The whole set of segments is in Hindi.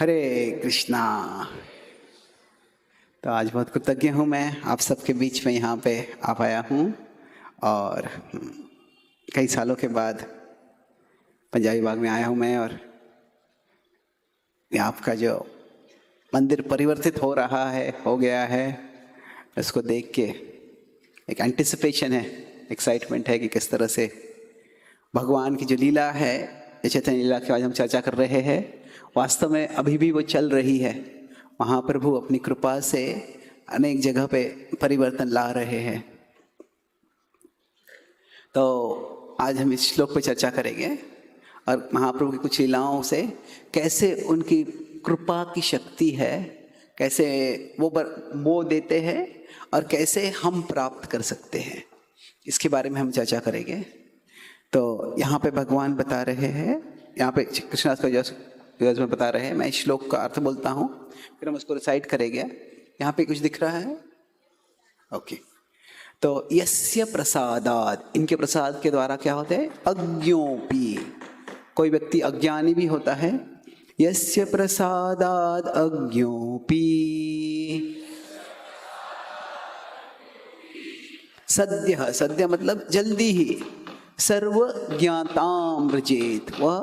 हरे कृष्णा। तो आज बहुत कृतज्ञ हूँ मैं आप सबके बीच में यहाँ पे आ पाया हूँ और कई सालों के बाद पंजाबी बाग में आया हूँ मैं। और आपका जो मंदिर परिवर्तित हो रहा है, हो गया है, इसको देख के एक एंटिसिपेशन है, एक्साइटमेंट है कि किस तरह से भगवान की जो लीला है, चैतन्य लीला की आज हम चर्चा कर रहे हैं, वास्तव में अभी भी वो चल रही है। महाप्रभु अपनी कृपा से अनेक जगह पे परिवर्तन ला रहे हैं। तो आज हम इस श्लोक पे चर्चा करेंगे और महाप्रभु की कुछ लीलाओं से कैसे उनकी कृपा की शक्ति है, कैसे वो देते हैं और कैसे हम प्राप्त कर सकते हैं, इसके बारे में हम चर्चा करेंगे। तो यहाँ पे भगवान बता रहे हैं, यहाँ पे कृष्णदास कविराज में बता रहे हैं, मैं श्लोक का अर्थ बोलता हूँ फिर हम उसको रिसाइट करेंगे। यहाँ पे कुछ दिख रहा है? ओके। तो यस्य प्रसादाद, इनके प्रसाद के द्वारा क्या होता है? अज्ञोपि, कोई व्यक्ति अज्ञानी भी होता है। यस्य प्रसादाद अज्ञोपि सद्य, सद्य मतलब जल्दी ही, सर्व ज्ञाताम व्रजेत, वह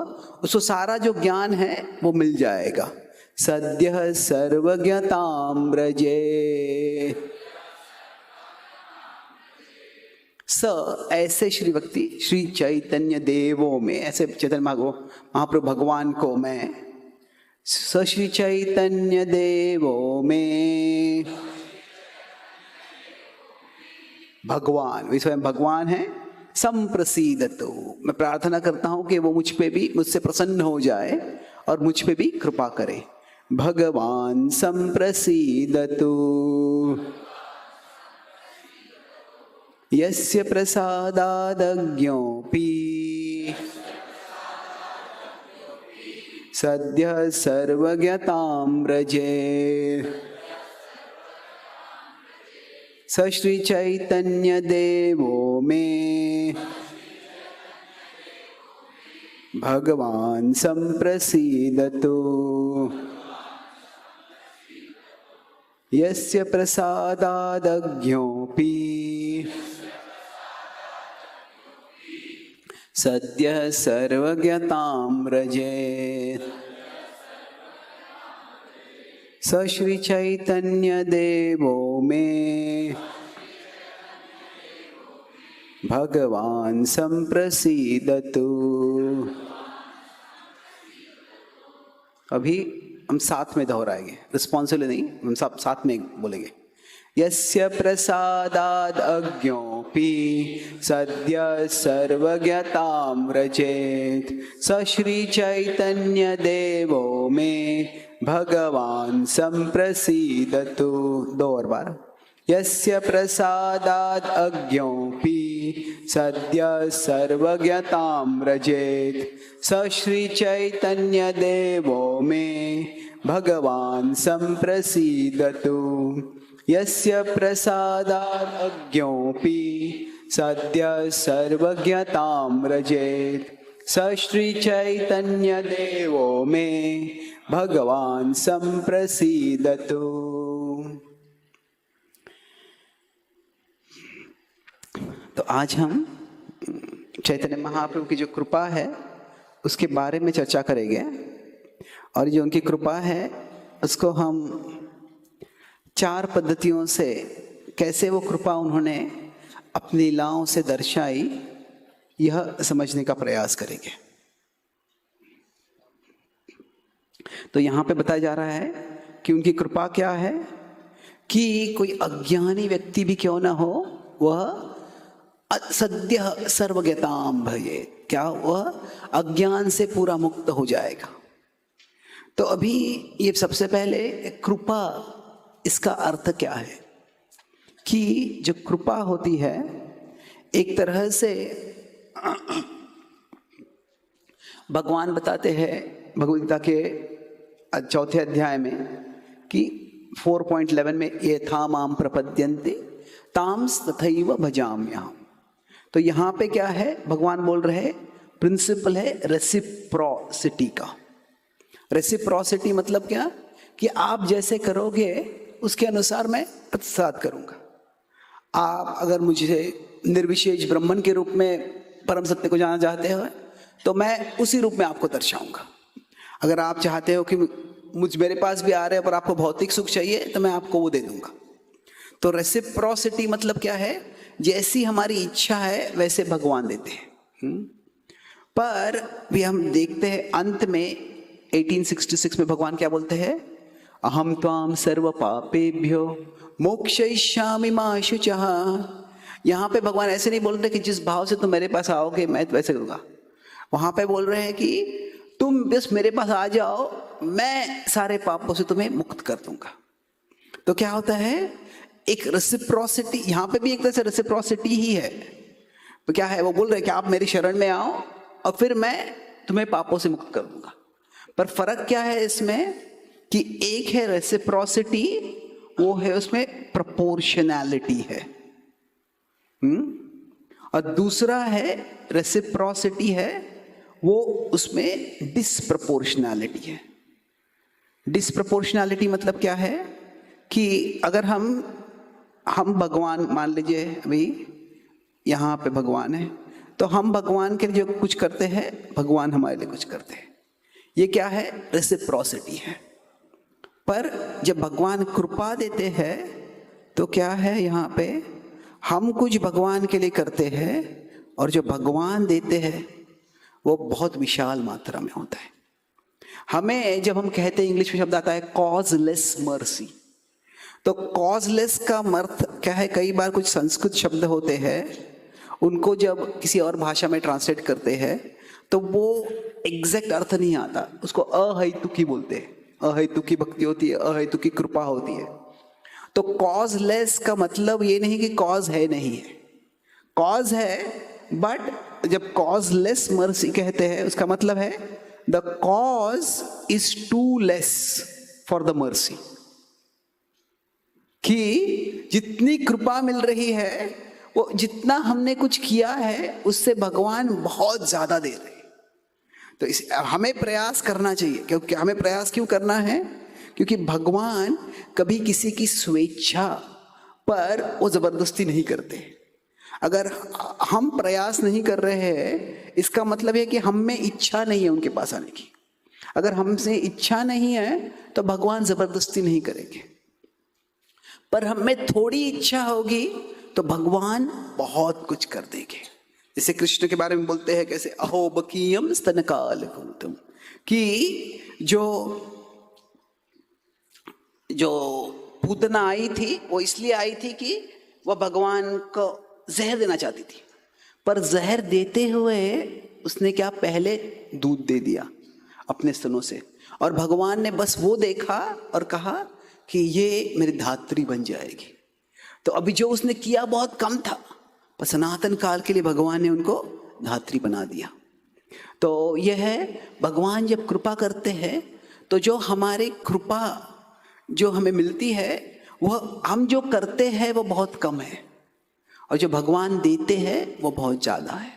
उसको सारा जो ज्ञान है वो मिल जाएगा। सद्य सर्वज्ञताम व्रजे। स ऐसे श्री भक्ति श्री चैतन्य देवों में, ऐसे चैतन्य महाप्रभु भगवान को मैं, स श्री चैतन्य देवों में, भगवान वे स्वयं भगवान है। संप्रसीदतु, मैं प्रार्थना करता हूं कि वो मुझ पे भी, मुझसे प्रसन्न हो जाए और मुझ पे भी कृपा करे। भगवान संप्रसीदतु यस्य प्रसादादज्ञोऽपि सद्यः सर्वज्ञतां व्रजे। स श्री चैतन्य देवो में भगवान संप्रसीदतु यस्य प्रसादादज्ञोऽपि सद्यः सर्वज्ञतां व्रजेत्। स श्री चैतन्य देवो में भगवान संप्रसीदतु। अभी हम साथ में दोहराएंगे, रिस्पॉन्सिबली नहीं, हम सब साथ में बोलेंगे। यस्य प्रसादाद अज्ञोऽपि सद्यः सर्वज्ञतां व्रजेत्। स श्री चैतन्य देवो में भगवान संप्रसीदतु। दो और बार। यस्य प्रसादाद अज्ञोऽपि सद्यः सर्वज्ञतां व्रजेत्। स श्री चैतन्य देवो में भगवान संप्रसीदतु। यस्य प्रसादाद अज्ञोऽपि सद्यः सर्वज्ञतां व्रजेत्। स श्री चैतन्य देवो में भगवान संप्रसीदतु। तो आज हम चैतन्य महाप्रभु की जो कृपा है उसके बारे में चर्चा करेंगे। और जो उनकी कृपा है उसको हम 4 पद्धतियों से, कैसे वो कृपा उन्होंने अपनी लीलाओं से दर्शाई, यह समझने का प्रयास करेंगे। तो यहाँ पे बताया जा रहा है कि उनकी कृपा क्या है कि कोई अज्ञानी व्यक्ति भी क्यों ना हो, वह सद्य सर्वज्ञताम भजे, क्या वह अज्ञान से पूरा मुक्त हो जाएगा। तो अभी ये सबसे पहले कृपा, इसका अर्थ क्या है कि जो कृपा होती है एक तरह से भगवान बताते हैं भगवद गीता के 4थे अध्याय में कि 4.11 में यथा माम प्रपद्यन्ते ताम तथैव भजाम्यहम्। तो यहाँ पे क्या है, भगवान बोल रहे हैं, प्रिंसिपल है रेसिप्रोसिटी का। रेसिप्रोसिटी मतलब क्या, कि आप जैसे करोगे उसके अनुसार मैं प्रतिसाद करूंगा। आप अगर मुझे निर्विशेष ब्रह्मन के रूप में परम सत्य को जानना चाहते हो तो मैं उसी रूप में आपको दर्शाऊंगा। अगर आप चाहते हो कि मेरे पास भी आ रहे हैं पर आपको भौतिक सुख चाहिए तो मैं आपको वो दे दूंगा। तो रेसिप्रोसिटी मतलब क्या है, जैसी हमारी इच्छा है वैसे भगवान देते हैं। पर भी हम देखते हैं अंत में 1866 में भगवान क्या बोलते हैं, अहम त्वाम सर्व पापेभ्यो मोक्षयिष्यामि मा शुचः। यहाँ पे भगवान ऐसे नहीं बोल रहे कि जिस भाव से तुम मेरे पास आओगे मैं वैसे करूँगा। वहाँ पे बोल रहे हैं कि तुम बस मेरे पास आ जाओ, मैं सारे पापों से तुम्हें मुक्त कर दूंगा। तो क्या होता है, एक रेसिप्रोसिटी, यहाँ पे भी एक तरह से रेसिप्रोसिटी ही है। तो क्या है, वो बोल रहे हैं कि आप मेरी शरण में आओ और फिर मैं तुम्हें पापों से मुक्त कर दूंगा। पर फर्क क्या है इसमें कि एक है रेसिप्रोसिटी, वो है उसमें प्रोपोर्शनैलिटी है, और दूसरा है रेसिप्रोसिटी है वो उसमें डिसप्रोपोर्शनैलिटी है। डिसप्रोपोर्शनैलिटी मतलब क्या है कि अगर हम भगवान, मान लीजिए अभी यहाँ पे भगवान है, तो हम भगवान के लिए जो कुछ करते हैं भगवान हमारे लिए कुछ करते हैं, ये क्या है, रेसिप्रोसिटी है। पर जब भगवान कृपा देते हैं तो क्या है, यहाँ पे हम कुछ भगवान के लिए करते हैं और जो भगवान देते हैं वो बहुत विशाल मात्रा में होता है। हमें जब हम कहते हैं, इंग्लिश में शब्द आता है कॉजलेस मर्सी, तो कॉजलेस का अर्थ क्या है, कई बार कुछ संस्कृत शब्द होते हैं उनको जब किसी और भाषा में ट्रांसलेट करते हैं तो वो एग्जैक्ट अर्थ नहीं आता, उसको अहेतुकी बोलते हैं। अहेतुकी भक्ति होती है, अहेतुकी कृपा होती है। तो कॉजलेस का मतलब ये नहीं कि कॉज है, नहीं है, कॉज है, बट जब कॉजलेस मर्सी कहते हैं उसका मतलब है the cause is to less for the mercy, कि जितनी कृपा मिल रही है वो जितना हमने कुछ किया है उससे भगवान बहुत ज्यादा दे रहे हैं। तो हमें प्रयास करना चाहिए, क्योंकि हमें प्रयास क्यों करना है, क्योंकि भगवान कभी किसी की स्वेच्छा पर वो जबरदस्ती नहीं करते। अगर हम प्रयास नहीं कर रहे हैं इसका मतलब है कि हम में इच्छा नहीं है उनके पास आने की। अगर हमसे इच्छा नहीं है तो भगवान जबरदस्ती नहीं करेंगे, पर हम में थोड़ी इच्छा होगी तो भगवान बहुत कुछ कर देंगे। जैसे कृष्ण के बारे में बोलते हैं कैसे, अहो बकीयम स्तनकाल कुंतम, कि जो पूतना आई थी वो इसलिए आई थी कि वह भगवान को जहर देना चाहती थी, पर जहर देते हुए उसने क्या, पहले दूध दे दिया अपने स्तनों से, और भगवान ने बस वो देखा और कहा कि ये मेरी धात्री बन जाएगी। तो अभी जो उसने किया बहुत कम था, पर सनातन काल के लिए भगवान ने उनको धात्री बना दिया। तो यह है, भगवान जब कृपा करते हैं तो जो हमारे कृपा जो हमें मिलती है वह हम जो करते हैं वो बहुत कम है, और जो भगवान देते हैं वो बहुत ज्यादा है।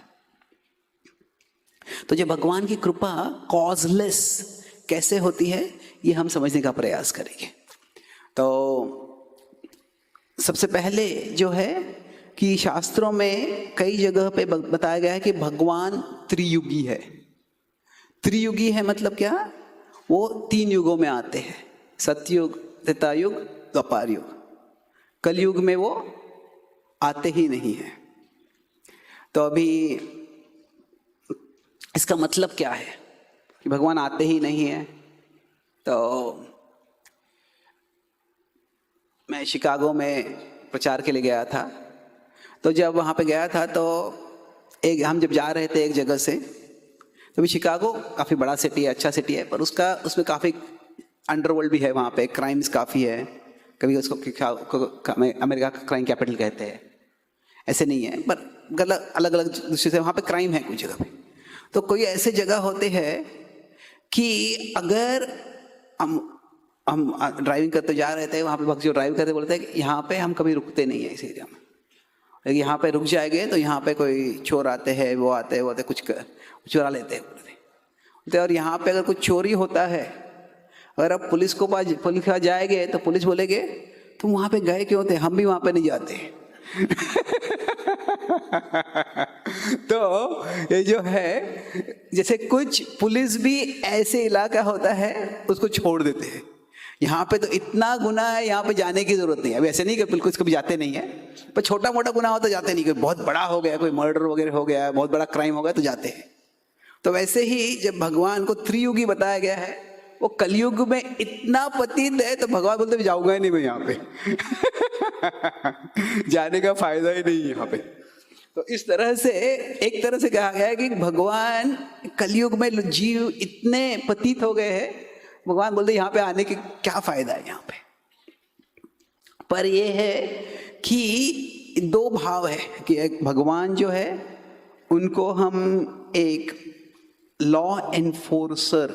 तो जब भगवान की कृपा कॉजलेस कैसे होती है ये हम समझने का प्रयास करेंगे। तो सबसे पहले जो है कि शास्त्रों में कई जगह पे बताया गया है कि भगवान त्रियुगी है। त्रियुगी है मतलब क्या, वो 3 युगों में आते हैं, सतयुग, त्रेतायुग, द्वापर युग। कलयुग में वो आते ही नहीं है। तो अभी इसका मतलब क्या है कि भगवान आते ही नहीं है। तो मैं शिकागो में प्रचार के लिए गया था, तो जब वहाँ पे गया था तो हम जब जा रहे थे एक जगह से, तो भी शिकागो काफ़ी बड़ा सिटी है, अच्छा सिटी है, पर उसमें काफ़ी अंडरवर्ल्ड भी है, वहाँ पे क्राइम्स काफ़ी है। कभी उसको अमेरिका का क्राइम कैपिटल कहते हैं, ऐसे नहीं है, पर गलत अलग अलग दृष्टि से वहाँ पे क्राइम है कुछ जगह पे। तो कोई ऐसे जगह होते हैं कि अगर हम ड्राइविंग करते जा रहे थे, वहाँ पे भक्त जो ड्राइव करते बोलते हैं कि यहाँ पे हम कभी रुकते नहीं है इस एरिया में, लेकिन यहाँ पे रुक जाएंगे तो यहाँ पे कोई चोर आते हैं, वो आते कुछ चुरा लेते हैं। और यहाँ पे अगर कुछ चोरी होता है अगर आप पुलिस के पास जाएंगे तो पुलिस बोलेगे तुम वहां पे गए क्यों थे, हम भी वहां पे नहीं जाते। तो ये जो है, जैसे कुछ पुलिस भी ऐसे इलाका होता है उसको छोड़ देते हैं, यहाँ पे तो इतना गुनाह है, यहाँ पे जाने की जरूरत नहीं है। अब ऐसे नहीं कि बिल्कुल कभी जाते नहीं है, पर छोटा मोटा गुनाह हो तो जाते नहीं, कोई बहुत बड़ा हो गया, कोई मर्डर वगैरह हो गया, बहुत बड़ा क्राइम हो गया तो जाते हैं। तो वैसे ही जब भगवान को त्रियुगी बताया गया है, वो कलयुग में इतना पतित है तो भगवान बोलते जाऊंगा ही नहीं मैं यहाँ पे। जाने का फायदा ही नहीं है यहाँ पे। तो इस तरह से एक तरह से कहा गया है कि भगवान कलयुग में जीव इतने पतित हो गए हैं, भगवान बोलते यहाँ पे आने के क्या फायदा है यहाँ पे। पर ये है कि दो भाव है कि एक भगवान जो है उनको हम एक लॉ एनफोर्सर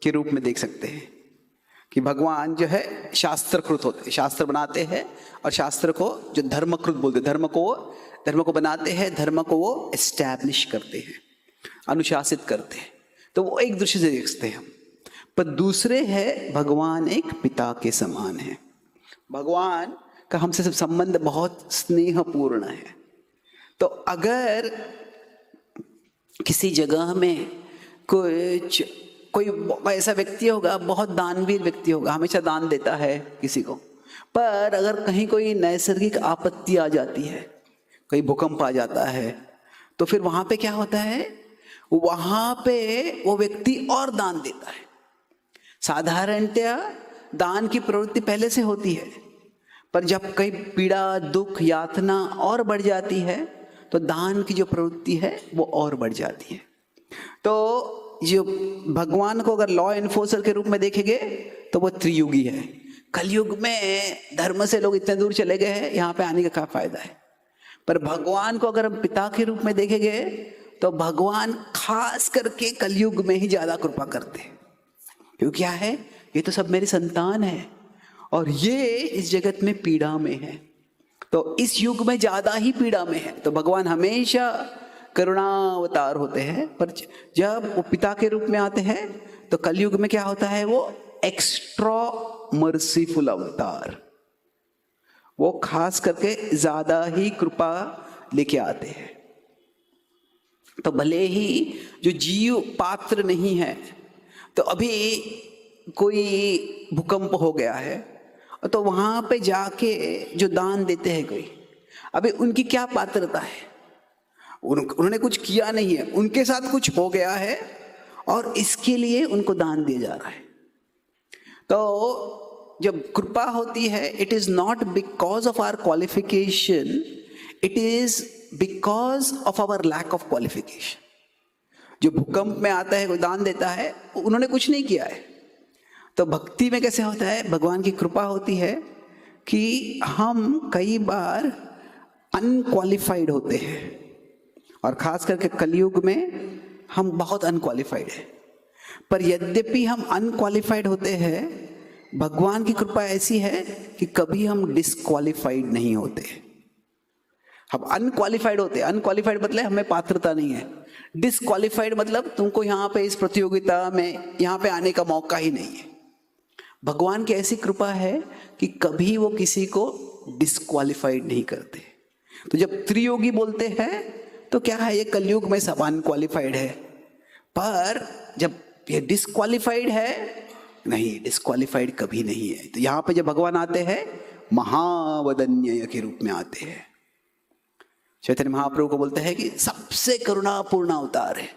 के रूप में देख सकते हैं कि भगवान जो है शास्त्रकृत होते हैं, शास्त्र बनाते हैं और शास्त्र को जो धर्मकृत बोलते हैं, धर्म को बनाते हैं, धर्म को वो एस्टैब्लिश करते हैं, अनुशासित करते हैं। तो वो एक दृष्टि से देखते हैं हम। पर दूसरे है भगवान एक पिता के समान है, भगवान का हमसे सब संबंध बहुत स्नेहपूर्ण है। तो अगर किसी जगह में कोई ऐसा व्यक्ति होगा, बहुत दानवीर व्यक्ति होगा, हमेशा दान देता है किसी को, पर अगर कहीं कोई नैसर्गिक आपत्ति आ जाती है, कोई भूकंप आ जाता है, तो फिर वहां पे क्या होता है, वहां पे वो व्यक्ति और दान देता है। साधारणतया दान की प्रवृत्ति पहले से होती है, पर जब कहीं पीड़ा, दुख, यातना और बढ़ जाती है तो दान की जो प्रवृत्ति है वो और बढ़ जाती है। तो जो भगवान को अगर लॉ एनफोर्सर के रूप में देखेंगे तो वो त्रियुगी है। कलयुग में धर्म से लोग इतने दूर चले गए हैं, यहाँ पे आने का क्या फायदा है। पर भगवान को अगर हम पिता के रूप में देखेंगे तो भगवान खास करके कलयुग में ही ज्यादा कृपा करते हैं। क्यों, क्या है, ये तो सब मेरी संतान है और ये इस जगत में पीड़ा में है, तो इस युग में ज्यादा ही पीड़ा में है। तो भगवान हमेशा करुणावतार होते हैं, पर जब वो पिता के रूप में आते हैं तो कलयुग में क्या होता है, वो एक्स्ट्रा मर्सीफुल अवतार, वो खास करके ज्यादा ही कृपा लेके आते हैं। तो भले ही जो जीव पात्र नहीं है, तो अभी कोई भूकंप हो गया है तो वहां पे जाके जो दान देते हैं कोई, अभी उनकी क्या पात्रता है, उन्होंने कुछ किया नहीं है, उनके साथ कुछ हो गया है और इसके लिए उनको दान दिया जा रहा है। तो जब कृपा होती है, it is not because of our qualification, it is because of our lack of qualification. जो भूकंप में आता है, कोई दान देता है, उन्होंने कुछ नहीं किया है। तो भक्ति में कैसे होता है, भगवान की कृपा होती है कि हम कई बार अनक्वालिफाइड होते हैं, और खास करके कलयुग में हम बहुत अनक्वालिफाइड हैं। पर यद्यपि हम अनक्वालिफाइड होते हैं, भगवान की कृपा ऐसी है कि कभी हम डिस्क्वालिफाइड नहीं होते। हम अनक्वालिफाइड होते हैं, अनक्वालिफाइड मतलब हमें पात्रता नहीं है, डिस्क्वालिफाइड मतलब तुमको यहाँ पे इस प्रतियोगिता में यहाँ पे आने का मौका ही नहीं है। भगवान की ऐसी कृपा है कि कभी वो किसी को डिस्क्वालिफाइड नहीं करते। तो जब त्रियोगी बोलते हैं तो क्या है, ये कलयुग में सब अनक्वालिफाइड है, पर जब ये डिस्क्वालिफाइड है, नहीं, डिस्क्वालिफाइड कभी नहीं है। तो यहाँ पे जब भगवान आते हैं, महावदन्य के रूप में आते हैं। चैतन्य महाप्रभु को बोलते हैं कि सबसे करुणापूर्ण अवतार है।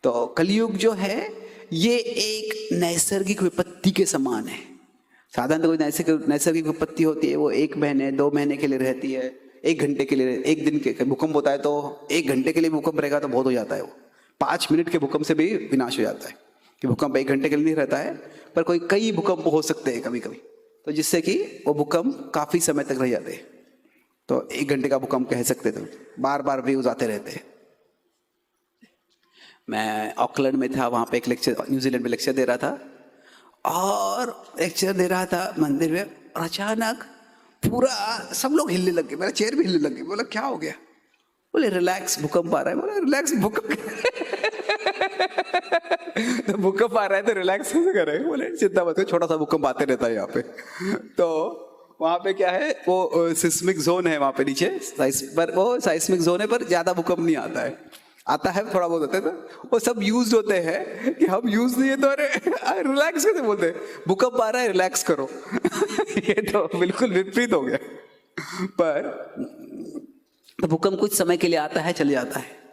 तो कलयुग जो है ये एक नैसर्गिक विपत्ति के समान है। साधारणतः कोई नैसर्गिक विपत्ति होती है, वो 1 महीने 2 महीने के लिए रहती है, 1 घंटे के लिए, 1 दिन के भूकंप होता है तो 1 घंटे के लिए भूकंप रहेगा तो बहुत हो जाता है। वो 5 मिनट के भूकंप से भी विनाश हो जाता है, कि भूकंप 1 घंटे के लिए नहीं रहता है, पर कोई कई भूकंप हो सकते हैं कभी कभी, तो जिससे कि वो भूकंप काफी समय तक रह जाते हैं। तो 1 घंटे का भूकंप कह सकते थे, बार बार व्यूज आते रहते हैं। मैं ऑकलैंड में था, वहाँ पे एक लेक्चर, न्यूजीलैंड में लेक्चर दे रहा था, और लेक्चर दे रहा था मंदिर में, और अचानक पूरा सब लोग हिलने लग गए, मेरा चेयर भी हिलने लग गया। बोला क्या हो गया? बोले रिलैक्स, भूकंप आ रहा है। बोला रिलैक्स, भूकंप तो भूकंप आ रहा है तो रिलैक्स कैसे करें? बोले चिंता मत करो, छोटा सा भूकंप आते रहता है यहाँ पे। तो वहाँ पे क्या है, वो सिस्मिक जोन है वहाँ पे नीचे, पर वो साइस्मिक जोन है, पर ज्यादा भूकंप नहीं आता है, आता है थोड़ा बहुत होता है। तो वो सब यूज होते हैं कि हम यूज नहीं है तो अरे रिलैक्स कैसे बोलते हैं, भूकंप आ रहा है रिलैक्स करो। ये तो बिल्कुल विपरीत हो गया। पर तो भूकंप कुछ समय के लिए आता है, चले जाता है।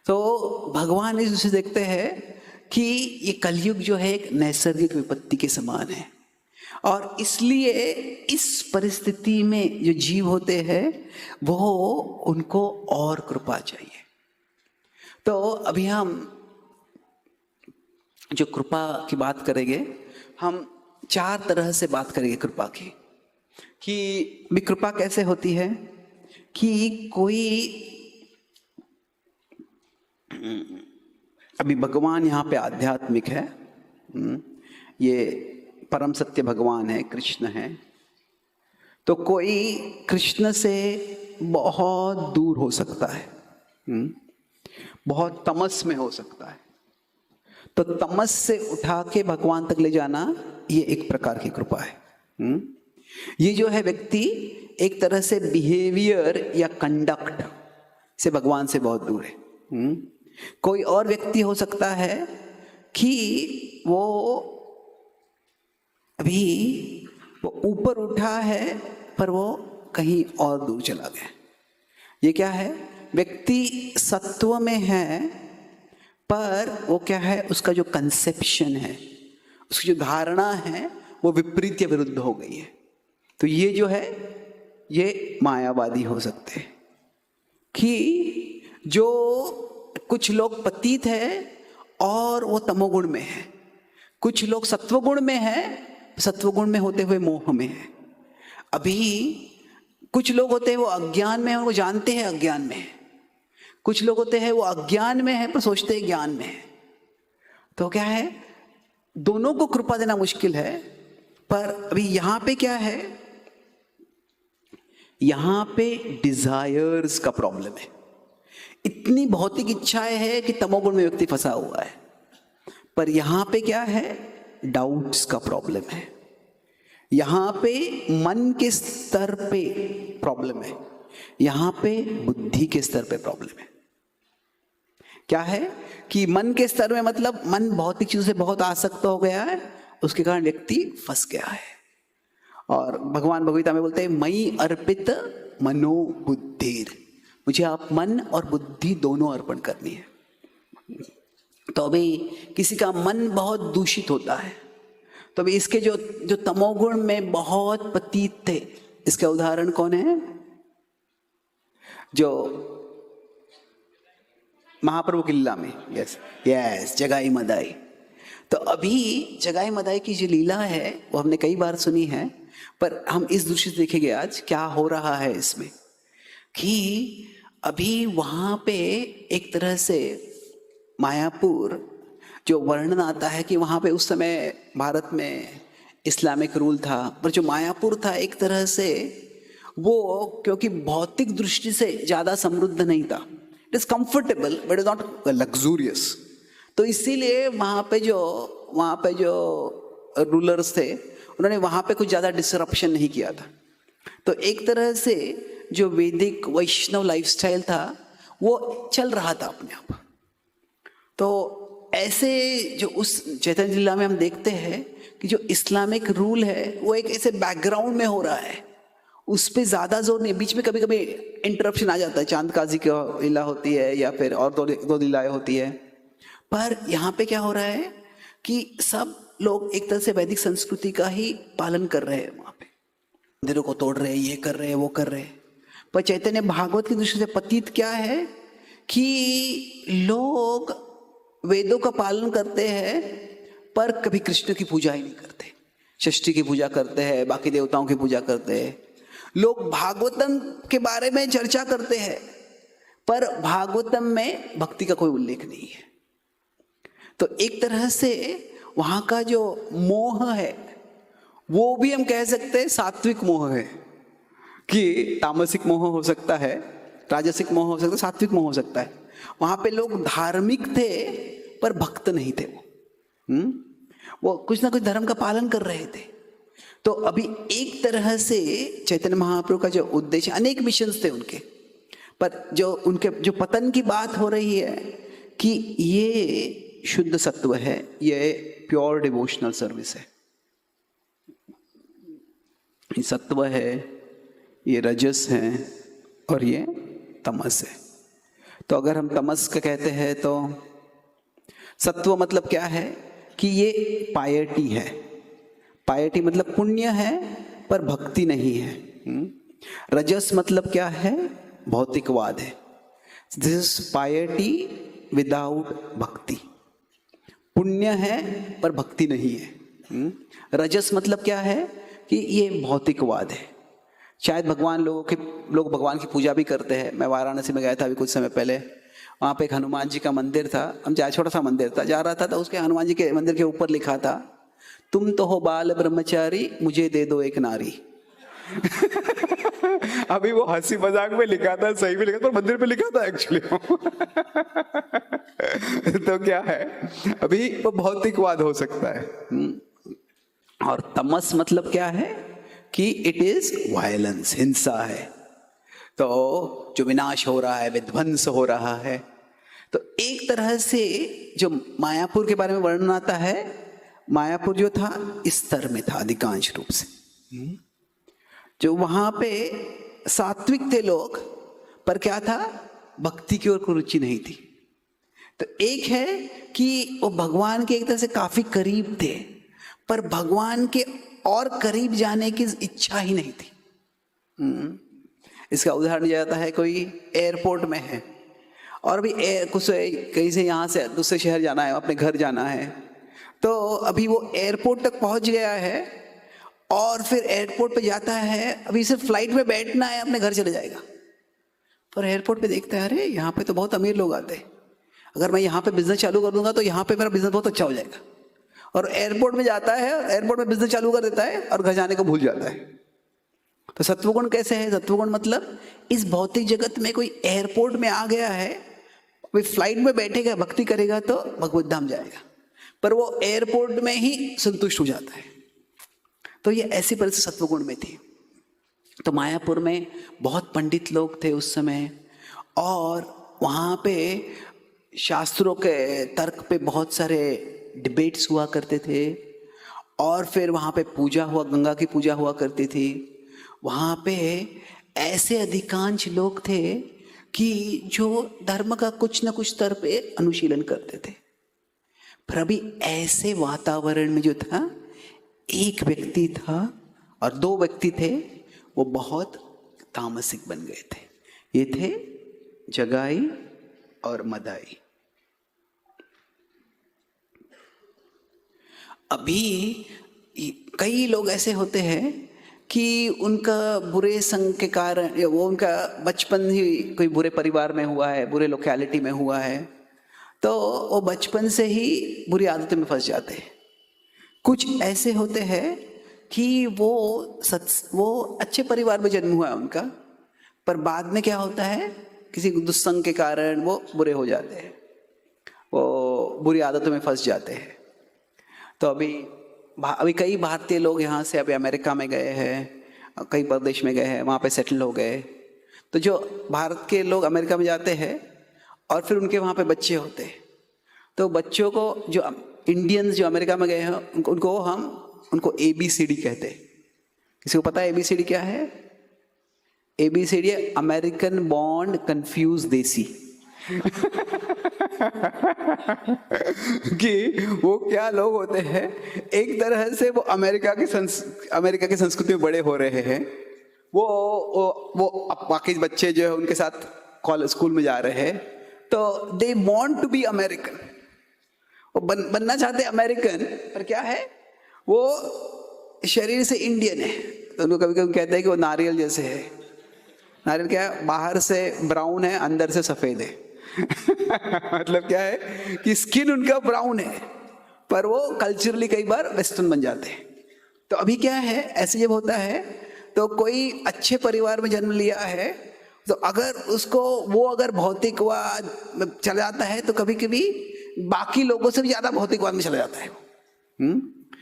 तो भगवान इस दृष्टि से देखते हैं कि ये कलयुग जो है एक नैसर्गिक विपत्ति के समान है, और इसलिए इस परिस्थिति में जो जीव होते हैं वो उनको और कृपा चाहिए। तो अभी हम जो कृपा की बात करेंगे, हम 4 तरह से बात करेंगे कृपा की, कि कृपा कैसे होती है। कि कोई अभी भगवान यहाँ पे आध्यात्मिक है, ये परम सत्य भगवान है, कृष्ण है। तो कोई कृष्ण से बहुत दूर हो सकता है, बहुत तमस में हो सकता है। तो तमस से उठा के भगवान तक ले जाना, ये एक प्रकार की कृपा है। ये जो है व्यक्ति एक तरह से बिहेवियर या कंडक्ट से भगवान से बहुत दूर है। कोई और व्यक्ति हो सकता है कि वो अभी वो ऊपर उठा है पर वो कहीं और दूर चला गया। ये क्या है, व्यक्ति सत्व में है पर वो क्या है, उसका जो कंसेप्शन है, उसकी जो धारणा है वो विपरीत या विरुद्ध हो गई है। तो ये जो है ये मायावादी हो सकते हैं। कि जो कुछ लोग पतित है और वो तमोगुण में है, कुछ लोग सत्वगुण में है, सत्वगुण में होते हुए मोह में है। अभी कुछ लोग होते हैं वो अज्ञान में है, वो जानते हैं अज्ञान में है। कुछ लोग होते हैं वो अज्ञान में है पर सोचते हैं ज्ञान में है। तो क्या है, दोनों को कृपा देना मुश्किल है। पर अभी यहां पे क्या है, यहां पे डिजायर्स का प्रॉब्लम है। इतनी भौतिक इच्छाएं है कि तमोगुण में व्यक्ति फंसा हुआ है। पर यहां पे क्या है, डाउट्स का प्रॉब्लम है। यहां पे मन के स्तर पे प्रॉब्लम है, यहां पे बुद्धि के स्तर पे प्रॉब्लम है। क्या है कि मन के स्तर में मतलब मन भौतिक चीजों से बहुत आसक्त हो गया है, उसके कारण व्यक्ति फंस गया है। और भगवान भगवगीता में बोलते हैं मयि अर्पित मनो बुद्धिर, मुझे आप मन और बुद्धि दोनों अर्पण करनी है। तो अभी किसी का मन बहुत दूषित होता है, तो अभी इसके जो तमोगुण में बहुत पतित थे, इसका उदाहरण कौन है, जो महाप्रभु की लीला में, यस जगाई मदाई। तो अभी जगाई मदाई की जो लीला है वो हमने कई बार सुनी है, पर हम इस दृष्टि से देखेंगे आज क्या हो रहा है इसमें। कि अभी वहां पे एक तरह से मायापुर जो वर्णन आता है कि वहां पे उस समय भारत में इस्लामिक रूल था, पर जो मायापुर था एक तरह से वो क्योंकि भौतिक दृष्टि से ज्यादा समृद्ध नहीं था, it is comfortable but is not luxurious. तो इसीलिए वहां पे जो रूलर्स थे उन्होंने वहां पे कुछ ज्यादा डिसरप्शन नहीं किया था। तो एक तरह से जो वैदिक वैष्णव लाइफस्टाइल था वो चल रहा था अपने आप। तो ऐसे जो उस चैतन्य लीला में हम देखते हैं कि जो इस्लामिक रूल है वो एक ऐसे बैकग्राउंड में हो रहा है, उस पर ज्यादा जोर नहीं। बीच में कभी कभी इंटरप्शन आ जाता है, चांद काजी की लीला होती है या फिर और दो लीलाएं होती है। पर यहाँ पे क्या हो रहा है कि सब लोग एक तरह से वैदिक संस्कृति का ही पालन कर रहे हैं, वहां पे मंदिरों को तोड़ रहे हैं, ये कर रहे हैं, वो कर रहे हैं। पर चैतन्य भागवत की दृष्टि से पतित क्या है कि लोग वेदों का पालन करते हैं पर कभी कृष्ण की पूजा ही नहीं करते, षष्ठी की पूजा करते हैं, बाकी देवताओं की पूजा करते हैं। लोग भागवतम के बारे में चर्चा करते हैं पर भागवतम में भक्ति का कोई उल्लेख नहीं है। तो एक तरह से वहां का जो मोह है वो भी हम कह सकते हैं सात्विक मोह है। कि तामसिक मोह हो सकता है, राजसिक मोह हो सकता है, सात्विक मोह हो सकता है। वहां पे लोग धार्मिक थे पर भक्त नहीं थे वो। वो कुछ ना कुछ धर्म का पालन कर रहे थे। तो अभी एक तरह से चैतन्य महाप्रभु का जो उद्देश्य, अनेक मिशंस थे उनके, पर जो उनके जो पतन की बात हो रही है कि ये शुद्ध सत्व है, ये प्योर डिवोशनल सर्विस है, ये सत्व है, ये रजस है और ये तमस है। तो अगर हम तमस का कहते हैं तो सत्व मतलब क्या है कि ये पायटी है, पायटी मतलब पुण्य है पर भक्ति नहीं है। रजस मतलब क्या है, भौतिकवाद है। दिस इज पायटी विदाउट भक्ति, पुण्य है पर भक्ति नहीं है। रजस मतलब क्या है कि ये भौतिकवाद है। शायद लोग भगवान की पूजा भी करते हैं। मैं वाराणसी में गया था अभी कुछ समय पहले, वहाँ पे एक हनुमान जी का मंदिर था। हम छोटा सा मंदिर था, जा रहा था तो उसके हनुमान जी के मंदिर के ऊपर लिखा था, तुम तो हो बाल ब्रह्मचारी, मुझे दे दो एक नारी। अभी वो हंसी मजाक में लिखा था, सही में लिखा था, पर मंदिर पे लिखा था एक्चुअली। तो क्या है, अभी वो भौतिकवाद हो सकता है। और तमस मतलब क्या है कि इट इज वायलेंस, हिंसा है। तो जो विनाश हो रहा है, विध्वंस हो रहा है। तो एक तरह से जो मायापुर के बारे में वर्णन आता है, मायापुर जो था इस स्तर में था अधिकांश रूप से। जो वहां पे सात्विक थे लोग, पर क्या था, भक्ति की ओर कोई रुचि नहीं थी। तो एक है कि वो भगवान के एक तरह से काफी करीब थे, पर भगवान के और करीब जाने की इच्छा ही नहीं थी। इसका उदाहरण दिया जाता है, कोई एयरपोर्ट में है और अभी कुछ कहीं से यहाँ से दूसरे शहर जाना है, अपने घर जाना है, तो अभी वो एयरपोर्ट तक पहुंच गया है और फिर एयरपोर्ट पे जाता है, अभी सिर्फ फ्लाइट में बैठना है, अपने घर चले जाएगा। पर एयरपोर्ट पे देखता है, अरे यहाँ पे तो बहुत अमीर लोग आते हैं, अगर मैं यहाँ पे बिजनेस चालू कर दूंगा तो यहाँ पे मेरा बिजनेस बहुत अच्छा हो जाएगा। और एयरपोर्ट में जाता है, एयरपोर्ट में बिजनेस चालू कर देता है और घर जाने को भूल जाता है। तो सत्वगुण कैसे है? सत्वगुण मतलब इस भौतिक जगत में कोई एयरपोर्ट में आ गया है, कोई फ्लाइट में बैठेगा, भक्ति करेगा तो भगवत धाम जाएगा, पर वो एयरपोर्ट में ही संतुष्ट हो जाता है। तो ये ऐसी परिस्थिति सत्वगुण में थी। तो मायापुर में बहुत पंडित लोग थे उस समय, और वहाँ पे शास्त्रों के तर्क पे बहुत सारे डिबेट्स हुआ करते थे, और फिर वहाँ पे पूजा हुआ, गंगा की पूजा हुआ करती थी। वहाँ पे ऐसे अधिकांश लोग थे कि जो धर्म का कुछ न कुछ स्तर पे अनुशीलन करते थे। पर अभी ऐसे वातावरण में जो था, एक व्यक्ति था और दो व्यक्ति थे, वो बहुत तामसिक बन गए थे। ये थे जगाई और मदाई। अभी कई लोग ऐसे होते हैं कि उनका बुरे संग के कारण, या वो उनका बचपन ही कोई बुरे परिवार में हुआ है, बुरे लोकेलिटी में हुआ है, तो वो बचपन से ही बुरी आदतों में फंस जाते हैं। कुछ ऐसे होते हैं कि वो अच्छे परिवार में जन्म हुआ है उनका, पर बाद में क्या होता है, किसी दुस्संग के कारण वो बुरे हो जाते हैं, वो बुरी आदतों में फंस जाते हैं। तो अभी कई भारतीय लोग यहाँ से अभी अमेरिका में गए हैं, कई प्रदेश में गए हैं, वहाँ पे सेटल हो गए। तो जो भारत के लोग अमेरिका में जाते हैं और फिर उनके वहाँ पे बच्चे होते हैं, तो बच्चों को, जो इंडियंस जो अमेरिका में गए हैं, उनको ABCD कहते हैं। किसी को पता है ABCD क्या है? ABCD है अमेरिकन बॉर्न कंफ्यूज देसी। कि वो क्या लोग होते हैं, एक तरह से वो अमेरिका की संस्कृति में बड़े हो रहे हैं। वो बाकी बच्चे जो है उनके साथ कॉलेज स्कूल में जा रहे हैं, तो they want to be American, वो बनना चाहते हैं अमेरिकन, पर क्या है, वो शरीर से इंडियन है। तो उनको कभी कभी कहते हैं कि वो नारियल जैसे है। नारियल क्या है? बाहर से ब्राउन है, अंदर से सफेद है। मतलब क्या है कि स्किन उनका ब्राउन है, पर वो कल्चरली कई बार वेस्टर्न बन जाते हैं। तो अभी क्या है, ऐसे जब होता है तो कोई अच्छे परिवार में जन्म लिया है, तो अगर उसको वो अगर भौतिकवाद में चला जाता है, तो कभी कभी बाकी लोगों से भी ज्यादा भौतिकवाद में चला जाता है।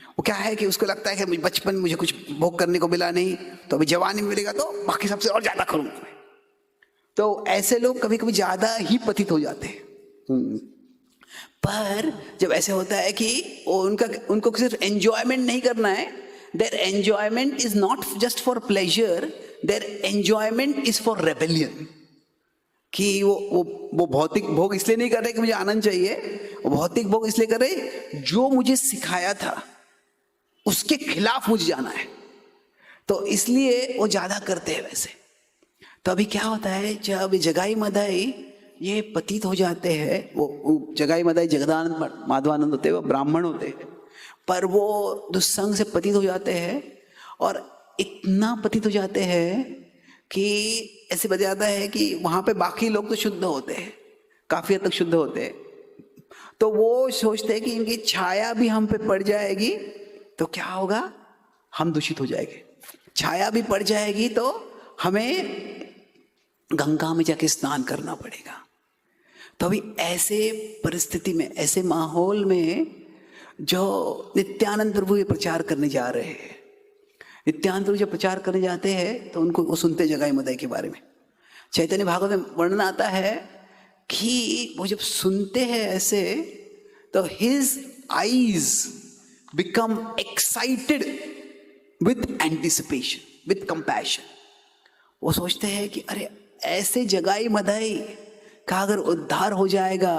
वो क्या है कि उसको लगता है कि बचपन मुझे कुछ भोग करने को मिला नहीं, तो अभी जवानी में मिलेगा तो बाकी सबसे और ज्यादा करूंगा। तो ऐसे लोग कभी कभी ज्यादा ही पतित हो जाते हैं। पर जब ऐसे होता है कि उनको सिर्फ एंजॉयमेंट नहीं करना है, their enjoyment is not just for pleasure, their enjoyment is for rebellion. कि वो भौतिक भोग इसलिए नहीं कर रहे कि मुझे आनंद चाहिए, वो भौतिक भोग इसलिए कर रहे जो मुझे सिखाया था उसके खिलाफ मुझे जाना है, तो इसलिए वो ज्यादा करते हैं वैसे। तो अभी क्या होता है, जब जगाई मदाई ये पतित हो जाते हैं, वो जगाई मदाई जगदानंद माधवानंद होते हैं, वो ब्राह्मण होते हैं, पर वो दुस्संग से पतित हो जाते हैं और इतना पतित हो जाते हैं कि ऐसे बता जाता है कि वहां पे बाकी लोग तो शुद्ध होते हैं, काफी हद तक शुद्ध होते हैं, तो वो सोचते हैं कि इनकी छाया भी हम पे पड़ जाएगी तो क्या होगा, हम दूषित हो जाएंगे। छाया भी पड़ जाएगी तो हमें गंगा में जाके स्नान करना पड़ेगा। तो अभी ऐसे परिस्थिति में, ऐसे माहौल में जो नित्यानंद प्रभु ये प्रचार करने जा रहे हैं, नित्यानंद प्रभु जब प्रचार करने जाते हैं तो उनको वो सुनते जगाई मदाई के बारे में। चैतन्य भागवत में वर्णन आता है कि वो जब सुनते हैं ऐसे तो his eyes become excited with anticipation, with compassion. वो सोचते हैं कि अरे ऐसे जगाई मदाई का अगर उद्धार हो जाएगा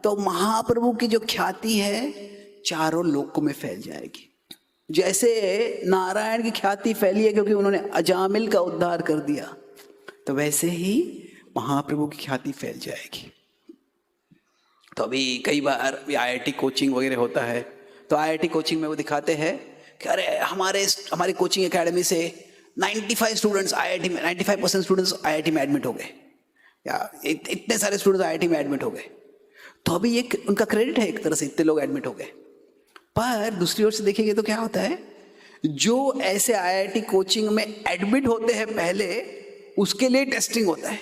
तो महाप्रभु की जो ख्याति है चारों लोकों में फैल जाएगी। जैसे नारायण की ख्याति फैली है क्योंकि उन्होंने अजामिल का उद्धार कर दिया, तो वैसे ही महाप्रभु की ख्याति फैल जाएगी। तो अभी कई बार IIT कोचिंग वगैरह होता है, तो IIT कोचिंग में वो दिखाते हैं कि अरे हमारी कोचिंग एकेडमी से 95 स्टूडेंट्स IIT में, 95% स्टूडेंट्स IIT में एडमिट हो गए, या इतने सारे स्टूडेंट्स IIT में एडमिट हो गए। तो अभी ये उनका क्रेडिट है एक तरह से, इतने लोग एडमिट हो गए। पर दूसरी ओर से देखेंगे तो क्या होता है, जो ऐसे IIT कोचिंग में एडमिट होते हैं पहले, उसके लिए टेस्टिंग होता है।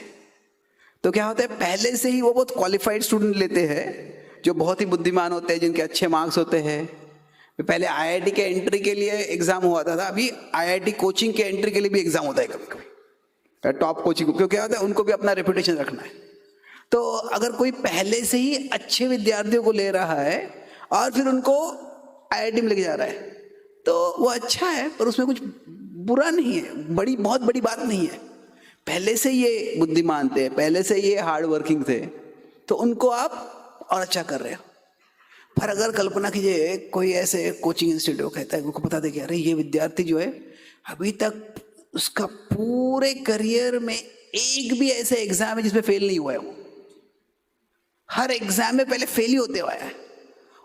तो क्या होता है, पहले से ही वो बहुत क्वालिफाइड स्टूडेंट लेते हैं जो बहुत ही बुद्धिमान होते हैं, जिनके अच्छे मार्क्स होते हैं। पहले IIT के एंट्री के लिए एग्जाम हुआ था, अभी IIT कोचिंग के एंट्री के लिए भी एग्जाम होता है कभी कभी, टॉप कोचिंग को, क्योंकि क्या होता है उनको भी अपना रेपुटेशन रखना है। तो अगर कोई पहले से ही अच्छे विद्यार्थियों को ले रहा है और फिर उनको IIT में लेके जा रहा है, तो वो अच्छा है, पर उसमें कुछ बुरा नहीं है, बहुत बड़ी बात नहीं है। पहले से ये बुद्धिमान थे, पहले से ये हार्ड वर्किंग थे, तो उनको आप और अच्छा कर रहे हो। पर अगर कल्पना कीजिए कोई ऐसे कोचिंग इंस्टीट्यूट कहता है, उनको बता दे कि अरे ये विद्यार्थी जो है अभी तक उसका पूरे करियर में एक भी ऐसे एग्जाम है जिसमें फेल नहीं हुआ है, वो हर एग्जाम में पहले फेल ही होते हुआ है,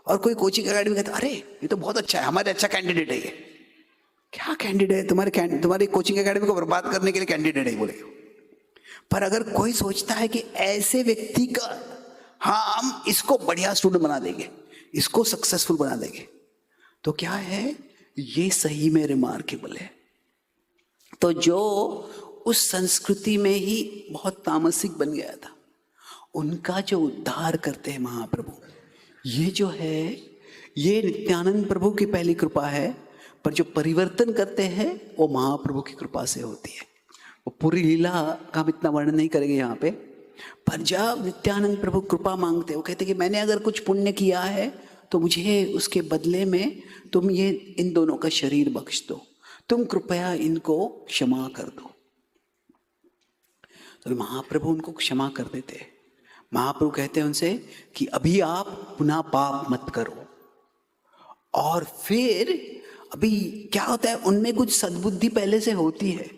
और कोई कोचिंग अकेडमी कहता है अरे ये तो बहुत अच्छा है, हमारे अच्छा कैंडिडेट है ये। क्या कैंडिडेट? तुम्हारी कोचिंग एकेडमी को बर्बाद करने के लिए कैंडिडेट है बोले। पर अगर कोई सोचता है कि ऐसे व्यक्ति का, हाँ हम इसको बढ़िया स्टूडेंट बना देंगे, इसको सक्सेसफुल बना देंगे, तो क्या है, ये सही में रिमार्केबल है। तो जो उस संस्कृति में ही बहुत तामसिक बन गया था, उनका जो उद्धार करते हैं महाप्रभु, ये जो है ये नित्यानंद प्रभु की पहली कृपा है। पर जो परिवर्तन करते हैं वो महाप्रभु की कृपा से होती है। वो पूरी लीला का हम इतना वर्णन नहीं करेंगे यहाँ पे, पर जब नित्यानंद प्रभु कृपा मांगते, वो कहते कि मैंने अगर कुछ पुण्य किया है तो मुझे उसके बदले में तुम ये इन दोनों का शरीर बख्श दो, तुम कृपया इनको क्षमा कर दो। तो महाप्रभु उनको क्षमा कर देते हैं। महाप्रभु कहते हैं उनसे कि अभी आप पुनः पाप मत करो। और फिर अभी क्या होता है, उनमें कुछ सद्बुद्धि पहले से होती है,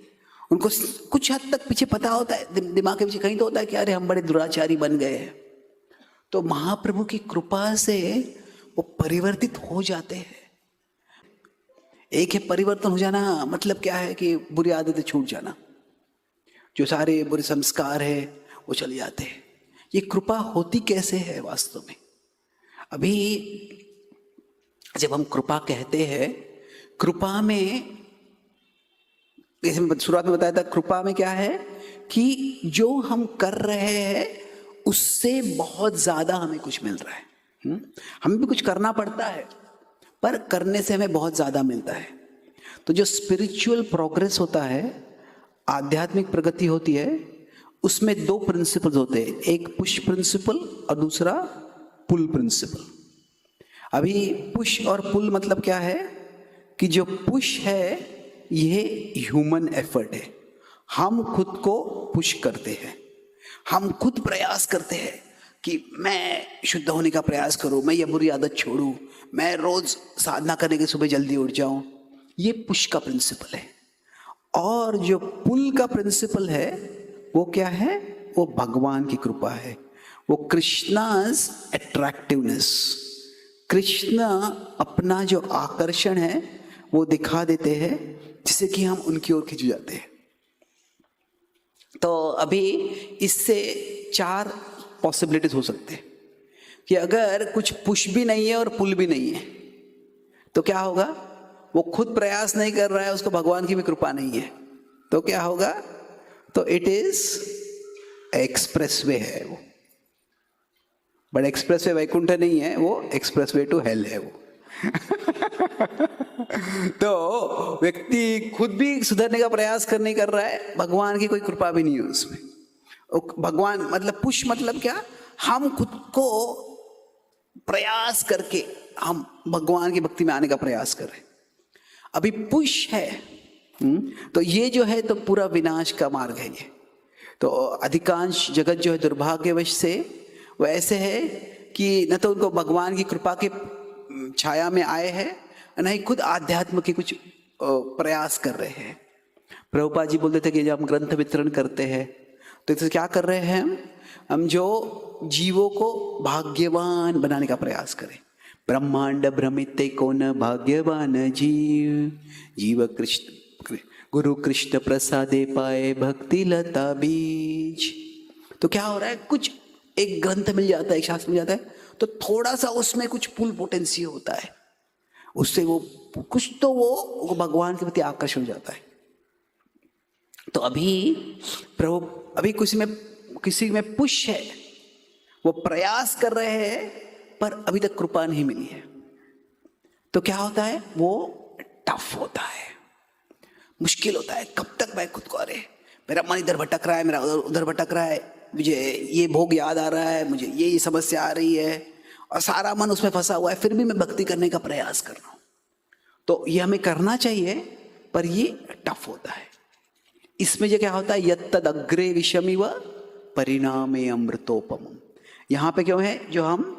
उनको कुछ हद तक पीछे पता होता है, दिमाग के पीछे कहीं तो होता है कि अरे हम बड़े दुराचारी बन गए हैं। तो महाप्रभु की कृपा से वो परिवर्तित हो जाते हैं। एक है परिवर्तन हो जाना, मतलब क्या है कि बुरी आदतें छूट जाना, जो सारे बुरे संस्कार है वो चले जाते हैं। ये कृपा होती कैसे है वास्तव में? अभी जब हम कृपा कहते हैं, कृपा में जैसे मैं शुरुआत में बताया था, कृपा में क्या है कि जो हम कर रहे हैं उससे बहुत ज्यादा हमें कुछ मिल रहा है। हमें भी कुछ करना पड़ता है, पर करने से हमें बहुत ज़्यादा मिलता है। तो जो स्पिरिचुअल प्रोग्रेस होता है, आध्यात्मिक प्रगति होती है, उसमें दो प्रिंसिपल्स होते हैं, एक पुश प्रिंसिपल और दूसरा पुल प्रिंसिपल। अभी पुश और पुल मतलब क्या है कि जो पुश है ये ह्यूमन एफर्ट है, हम खुद को पुश करते हैं, हम खुद प्रयास करते हैं कि मैं शुद्ध होने का प्रयास करूं, मैं ये बुरी आदत छोड़ूं, मैं रोज साधना करने के सुबह जल्दी उठ जाऊं। ये पुश का प्रिंसिपल है। और जो पुल का प्रिंसिपल है वो क्या है? वो भगवान की कृपा है, वो कृष्णास अट्रैक्टिवनेस। कृष्ण अपना जो आकर्षण है वो दिखा देते हैं, जिससे कि हम उनकी ओर खिंच जाते हैं। तो अभी इससे 4 पॉसिबिलिटीज हो सकते हैं कि अगर कुछ पुश भी नहीं है और पुल भी नहीं है तो क्या होगा? वो खुद प्रयास नहीं कर रहा है, उसको भगवान की भी कृपा नहीं है, तो क्या होगा? तो इट इज एक्सप्रेस वे है वो, बट एक्सप्रेस वे वैकुंठ नहीं है, वो एक्सप्रेस वे टू हेल है वो। तो व्यक्ति खुद भी सुधरने का प्रयास नहीं कर रहा है, भगवान की कोई कृपा भी नहीं है उसमें। भगवान मतलब पुश मतलब क्या? हम खुद को प्रयास करके हम भगवान की भक्ति में आने का प्रयास कर रहे हैं। अभी पुश है तो ये जो है तो पूरा विनाश का मार्ग है ये। तो अधिकांश जगत जो है दुर्भाग्यवश से वो ऐसे है कि न तो उनको भगवान की कृपा के छाया में आए हैं, न ही खुद आध्यात्म के कुछ प्रयास कर रहे हैं। प्रभुपाद जी बोलते थे कि जब हम ग्रंथ वितरण करते हैं तो इससे क्या कर रहे हैं? हम जो जीवों को भाग्यवान बनाने का प्रयास करें। ब्रह्मांड भ्रमित को न भाग्यवान जीव, जीव कृष्ण गुरु कृष्ण प्रसादे पाए भक्ति लता बीज। तो क्या हो रहा है? कुछ एक ग्रंथ मिल जाता है, एक शास्त्र मिल जाता है, तो थोड़ा सा उसमें कुछ पुल पोटेंसी होता है, उससे वो कुछ तो वो भगवान के प्रति आकर्षण हो जाता है। तो अभी किसी में पुश है, वो प्रयास कर रहे हैं पर अभी तक कृपा नहीं मिली है, तो क्या होता है? वो टफ होता है, मुश्किल होता है। कब तक मैं खुद को, अरे मेरा मन इधर भटक रहा है, मेरा उधर भटक रहा है, मुझे ये भोग याद आ रहा है, मुझे ये समस्या आ रही है और सारा मन उसमें फंसा हुआ है, फिर भी मैं भक्ति करने का प्रयास कर रहा हूं। तो ये हमें करना चाहिए पर ये टफ होता है। इसमें जो क्या होता है? यत्तद अग्रे विषमिव परिणामे अमृतोपम। यहां पे क्यों है? जो हम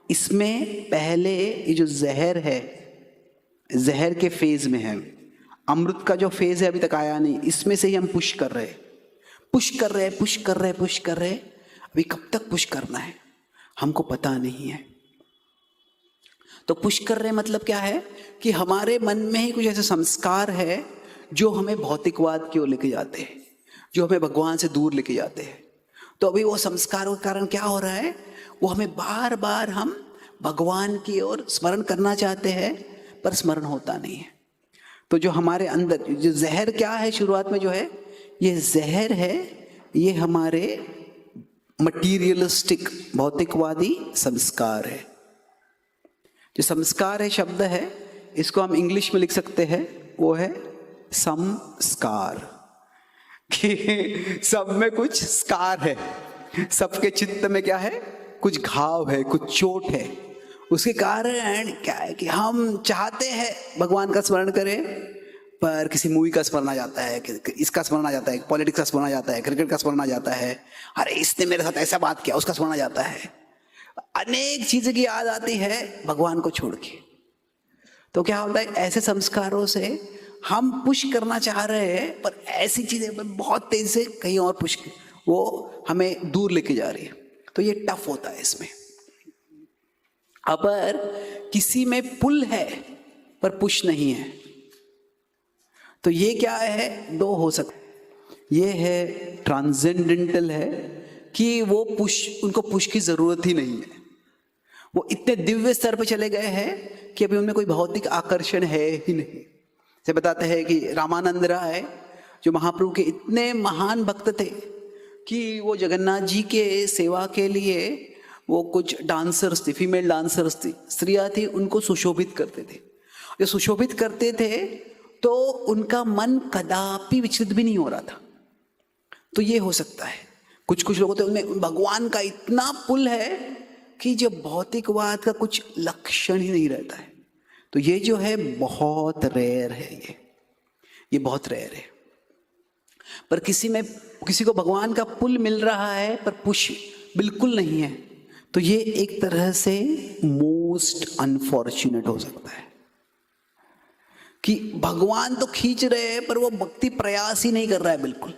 इसमें पहले ये जो जहर है, जहर के फेज में है, अमृत का जो फेज है अभी तक आया नहीं, इसमें से ही हम पुश कर रहे हैं। अभी कब तक पुश करना है हमको पता नहीं है। तो पुश कर रहे मतलब क्या है कि हमारे मन में ही कुछ ऐसे संस्कार है जो हमें भौतिकवाद की ओर लेके जाते हैं, जो हमें भगवान से दूर लेके जाते हैं। तो अभी वो संस्कारों के कारण क्या हो रहा है? वो हमें बार बार हम भगवान की ओर स्मरण करना चाहते हैं पर स्मरण होता नहीं है। तो जो हमारे अंदर जो जहर क्या है शुरुआत में जो है, ये जहर है, ये हमारे मटीरियलिस्टिक भौतिकवादी संस्कार है। जो संस्कार है शब्द है, इसको हम इंग्लिश में लिख सकते हैं, वो है संस्कार। कि सब में कुछ स्कार है, सबके चित्त में क्या है? कुछ घाव है, कुछ चोट है। उसके कारण क्या है कि हम चाहते हैं भगवान का स्मरण करें पर किसी मूवी का स्मरण आ जाता है, इसका स्मरण आ जाता है, पॉलिटिक्स का स्मरण आ जाता है, क्रिकेट का स्मरण आ जाता है, अरे इसने मेरे साथ ऐसा बात किया, उसका स्मरण आ जाता है। अनेक चीजें की याद आती है भगवान को छोड़ के। तो क्या होता है? ऐसे संस्कारों से हम पुश करना चाह रहे हैं पर ऐसी चीजें बहुत तेज से कहीं और पुश, वो हमें दूर लेके जा रही है। तो ये टफ होता है इसमें। अगर किसी में पुल है पर पुश नहीं है तो ये क्या है? 2 हो सकते। ये है ट्रांसेंडेंटल है कि वो उनको पुश की जरूरत ही नहीं है, वो इतने दिव्य स्तर पर चले गए हैं कि अभी उनमें कोई भौतिक आकर्षण है ही नहीं। से बताते हैं कि रामानंद राय जो महाप्रभु के इतने महान भक्त थे कि वो जगन्नाथ जी के सेवा के लिए वो कुछ डांसर्स थी, फीमेल डांसर्स थी, स्त्रियां थी, उनको सुशोभित करते थे। जो सुशोभित करते थे तो उनका मन कदापि विचलित भी नहीं हो रहा था। तो ये हो सकता है। कुछ कुछ लोगों तो उनमें भगवान का इतना पुल है कि जो भौतिकवाद का कुछ लक्षण ही नहीं रहता है। तो ये जो है बहुत रेयर है, ये बहुत रेयर है। पर किसी को भगवान का पुल मिल रहा है पर पुश बिल्कुल नहीं है, तो ये एक तरह से मोस्ट अनफॉर्चुनेट हो सकता है कि भगवान तो खींच रहे हैं पर वो भक्ति प्रयास ही नहीं कर रहा है बिल्कुल,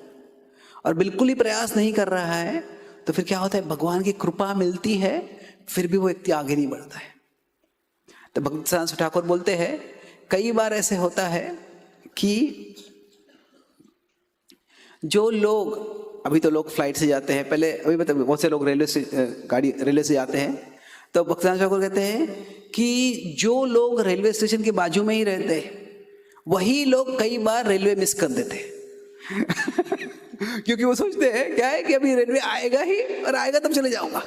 और बिल्कुल ही प्रयास नहीं कर रहा है। तो फिर क्या होता है, भगवान की कृपा मिलती है फिर भी वो व्यक्ति आगे नहीं बढ़ता है। तो भक्त साहब ठाकुर बोलते हैं कई बार ऐसे होता है कि जो लोग, अभी तो लोग फ्लाइट से जाते हैं, पहले अभी मतलब बहुत से लोग रेलवे से जाते हैं, तो भक्त साहब ठाकुर कहते हैं कि जो लोग रेलवे स्टेशन के बाजू में ही रहते हैं वही लोग कई बार रेलवे मिस कर देते हैं क्योंकि वो सोचते हैं क्या है कि अभी रेलवे आएगा ही और आएगा तब चले जाऊंगा।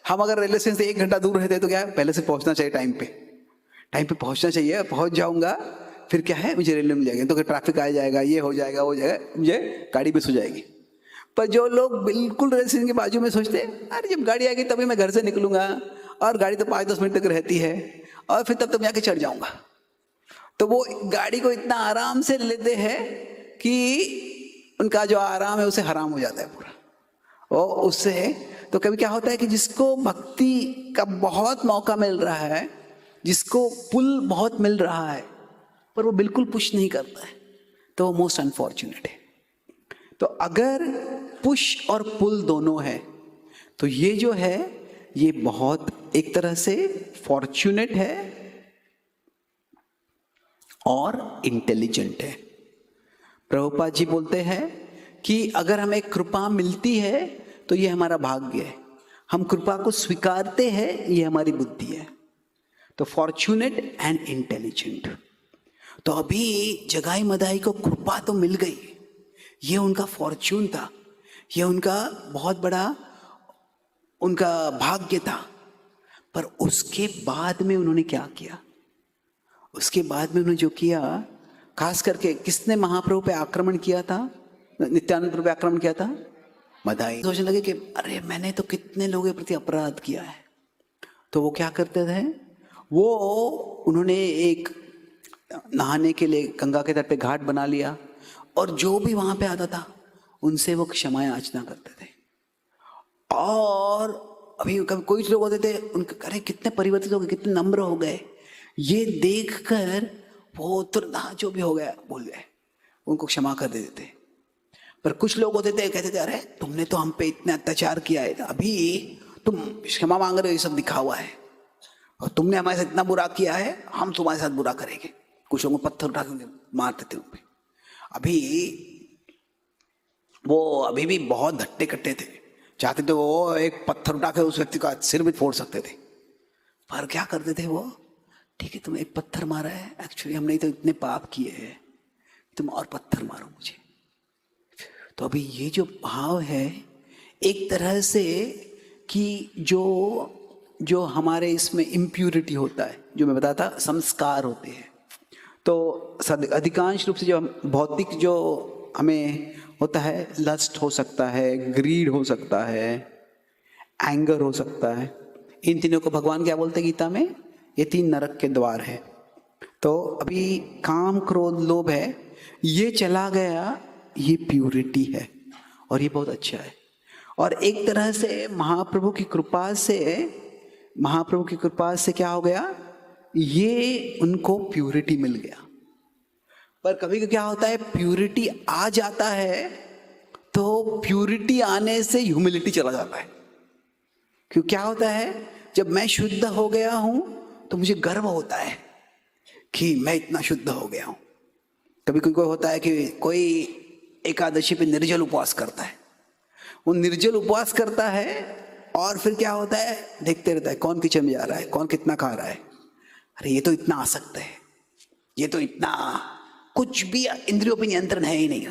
हम अगर रेलवे स्टेशन से 1 घंटा दूर रहते तो क्या है, पहले से पहुंचना चाहिए, टाइम पे पहुंचना चाहिए, पहुंच जाऊंगा, फिर क्या है मुझे रेलवे मिल जाएगी, तो ट्रैफिक आ जाएगा, ये हो जाएगा, वो जाएगा, मुझे गाड़ी मिस हो जाएगी। पर जो लोग बिल्कुल रेलवे स्टेशन के बाजू में सोचते हैं अरे जब गाड़ी आएगी तभी मैं घर से निकलूंगा, और गाड़ी तो 5-10 मिनट तक रहती है, और फिर तब मैं आके चढ़ जाऊंगा, तो वो गाड़ी को इतना आराम से लेते हैं कि उनका जो आराम है उसे हराम हो जाता है पूरा। और उससे तो कभी क्या होता है कि जिसको भक्ति का बहुत मौका मिल रहा है, जिसको पुल बहुत मिल रहा है, पर वो बिल्कुल पुश नहीं करता है, तो वो मोस्ट अनफॉर्चुनेट है। तो अगर पुश और पुल दोनों है तो ये जो है ये बहुत एक तरह से फॉर्चुनेट है और इंटेलिजेंट है। प्रभुपाद जी बोलते हैं कि अगर हमें कृपा मिलती है तो ये हमारा भाग्य है, हम कृपा को स्वीकारते हैं ये हमारी बुद्धि है। तो फॉर्चुनेट एंड इंटेलिजेंट। तो अभी जगाई मदाई को कृपा तो मिल गई, ये उनका फॉर्चून था, ये उनका बहुत बड़ा उनका भाग्य था। पर उसके बाद में उन्होंने क्या किया, उसके बाद में उन्होंने जो किया, खास करके किसने महाप्रभु पे आक्रमण किया था, नित्यानंद प्रभु पे आक्रमण किया था, मदाई। सोचने लगे कि अरे मैंने तो कितने लोगों के प्रति अपराध किया है। तो वो क्या करते थे, वो उन्होंने एक नहाने के लिए गंगा के तट पे घाट बना लिया, और जो भी वहां पे आता था उनसे वो क्षमा याचना करते थे। और अभी कभी कोई लोग होते थे उनके, अरे कितने परिवर्तित हो गए, कितने नम्र हो गए, ये देखकर वो तुरंत जो भी हो गया भूल गए, उनको क्षमा कर देते थे। पर कुछ लोग होते थे कहते थे अरे तुमने तो हम पे इतने अत्याचार किया है, अभी तुम क्षमा मांग रहे हो, ये सब दिखा हुआ है, और तुमने हमारे साथ इतना बुरा किया है, हम तुम्हारे साथ बुरा करेंगे। कुछ लोगों को पत्थर उठा के मारते थे उन पे। अभी वो अभी भी बहुत धट्टे कट्टे थे, चाहते थे वो एक पत्थर उठा के उस व्यक्ति का सिर भी फोड़ सकते थे। पर क्या करते थे वो, ठीक है तुम एक पत्थर मारा है, एक्चुअली हमने तो इतने पाप किए हैं, तुम और पत्थर मारो मुझे। तो अभी ये जो भाव है एक तरह से कि जो हमारे इसमें इम्प्यूरिटी होता है, जो मैं बताता संस्कार होते हैं, तो अधिकांश रूप से जो भौतिक जो हमें होता है, लस्ट हो सकता है, ग्रीड हो सकता है, एंगर हो सकता है, इन तीनों को भगवान क्या बोलते हैं गीता में, ये 3 नरक के द्वार है। तो अभी काम क्रोध लोभ है, ये चला गया, ये प्यूरिटी है, और ये बहुत अच्छा है। और एक तरह से महाप्रभु की कृपा से क्या हो गया, ये उनको प्यूरिटी मिल गया। पर कभी क्या होता है, प्यूरिटी आ जाता है तो प्यूरिटी आने से ह्यूमिलिटी चला जाता है। क्यों क्या होता है, जब मैं शुद्ध हो गया हूं तो मुझे गर्व होता है कि मैं इतना शुद्ध हो गया हूं। कभी कोई होता है कि कोई एकादशी पे निर्जल उपवास करता है, वो निर्जल उपवास करता है और फिर क्या होता है, देखते रहता है कौन किचन में जा रहा है, कौन कितना खा रहा है, अरे ये तो इतना आसक्त है, ये तो इतना कुछ भी इंद्रियों पर नियंत्रण है ही नहीं।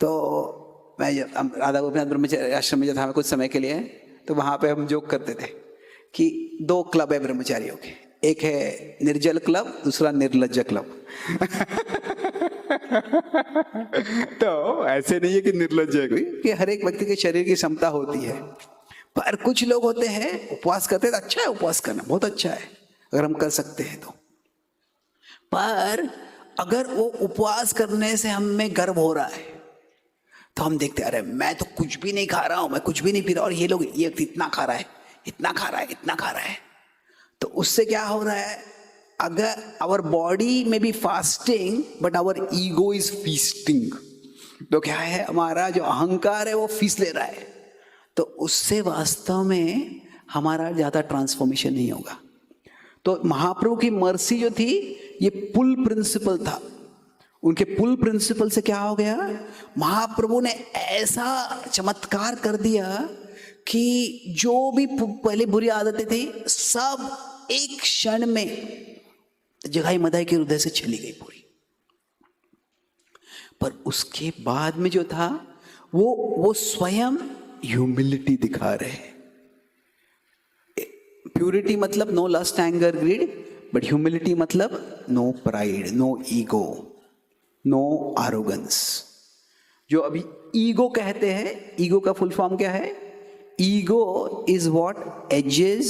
तो मैं राधा गोपीनाथ ब्रह्मचारी आश्रम में जब था कुछ समय के लिए, तो वहां पे हम जोक करते थे कि 2 क्लब है ब्रह्मचारियों के, एक है निर्जल क्लब, दूसरा निर्लज्ज क्लब। तो ऐसे नहीं है कि निर्लज्ज है कोई, कि हर एक व्यक्ति के शरीर की क्षमता होती है। पर कुछ लोग होते हैं उपवास करते हैं, अच्छा है उपवास करना, बहुत अच्छा है अगर हम कर सकते हैं तो। पर अगर वो उपवास करने से हमें गर्व हो रहा है तो हम देखते अरे मैं तो कुछ भी नहीं खा रहा हूं, मैं कुछ भी नहीं पी रहा, और ये लोग ये इतना खा रहा है, इतना खा रहा है, इतना खा रहा है। तो उससे क्या हो रहा है, अगर आवर बॉडी में be fasting but our ego is feasting, तो क्या है हमारा जो अहंकार है वो फीस ले रहा है। तो उससे वास्तव में हमारा ज्यादा ट्रांसफॉर्मेशन नहीं होगा। तो महाप्रभु की मर्सी जो थी ये पुल प्रिंसिपल था। उनके पुल प्रिंसिपल से क्या हो गया, महाप्रभु ने ऐसा चमत्कार कर दिया कि जो भी पहले बुरी आदतें थी सब एक क्षण में जगाई मदाई के हृदय से चली गई पूरी। पर उसके बाद में जो था वो स्वयं ह्यूमिलिटी दिखा रहे हैं। प्यूरिटी मतलब no lust anger greed, but humility मतलब no pride, no ego, no arrogance. जो अभी ईगो कहते हैं, ईगो का फुल फॉर्म क्या है, ego is what edges,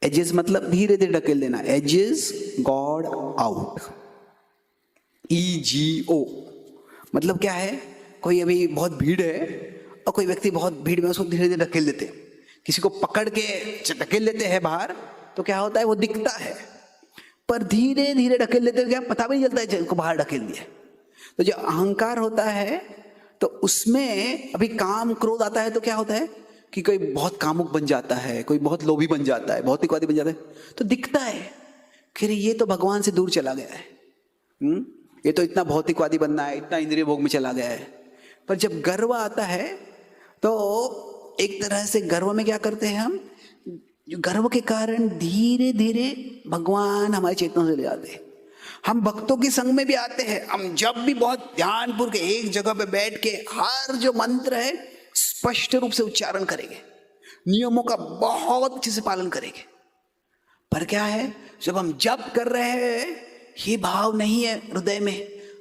edges मतलब धीरे धीरे ढकेल देना, एजेस गॉड आउट। EGO मतलब क्या है, कोई अभी बहुत भीड़ है और कोई व्यक्ति बहुत भीड़ में उसको धीरे धीरे ढकेल देते हैं, किसी को पकड़ के ढकेल लेते हैं बाहर, तो क्या होता है वो दिखता है, पर धीरे धीरे ढकेल लेते हैं, क्या पता भी नहीं चलता है उनको बाहर ढकेल दिया। तो जो अहंकार होता है तो उसमें अभी काम क्रोध आता है तो क्या होता है कि कोई बहुत कामुक बन जाता है, कोई बहुत लोभी बन जाता है, भौतिकवादी बन जाता है, तो दिखता है कि ये तो भगवान से दूर चला गया है, ये तो इतना भौतिकवादी बनना है, इतना इंद्रिय भोग में चला गया है। पर जब गर्व आता है तो एक तरह से गर्व में क्या करते हैं हम, गर्व के कारण धीरे धीरे भगवान हमारे चेतना से ले जाते हैं। हम भक्तों के संग में भी आते हैं, हम जब भी बहुत ध्यानपूर्वक एक जगह पे बैठ के हर जो मंत्र है स्पष्ट रूप से उच्चारण करेंगे, नियमों का बहुत अच्छे से पालन करेंगे। पर क्या है, जब हम जप कर रहे हैं ये भाव नहीं है हृदय में,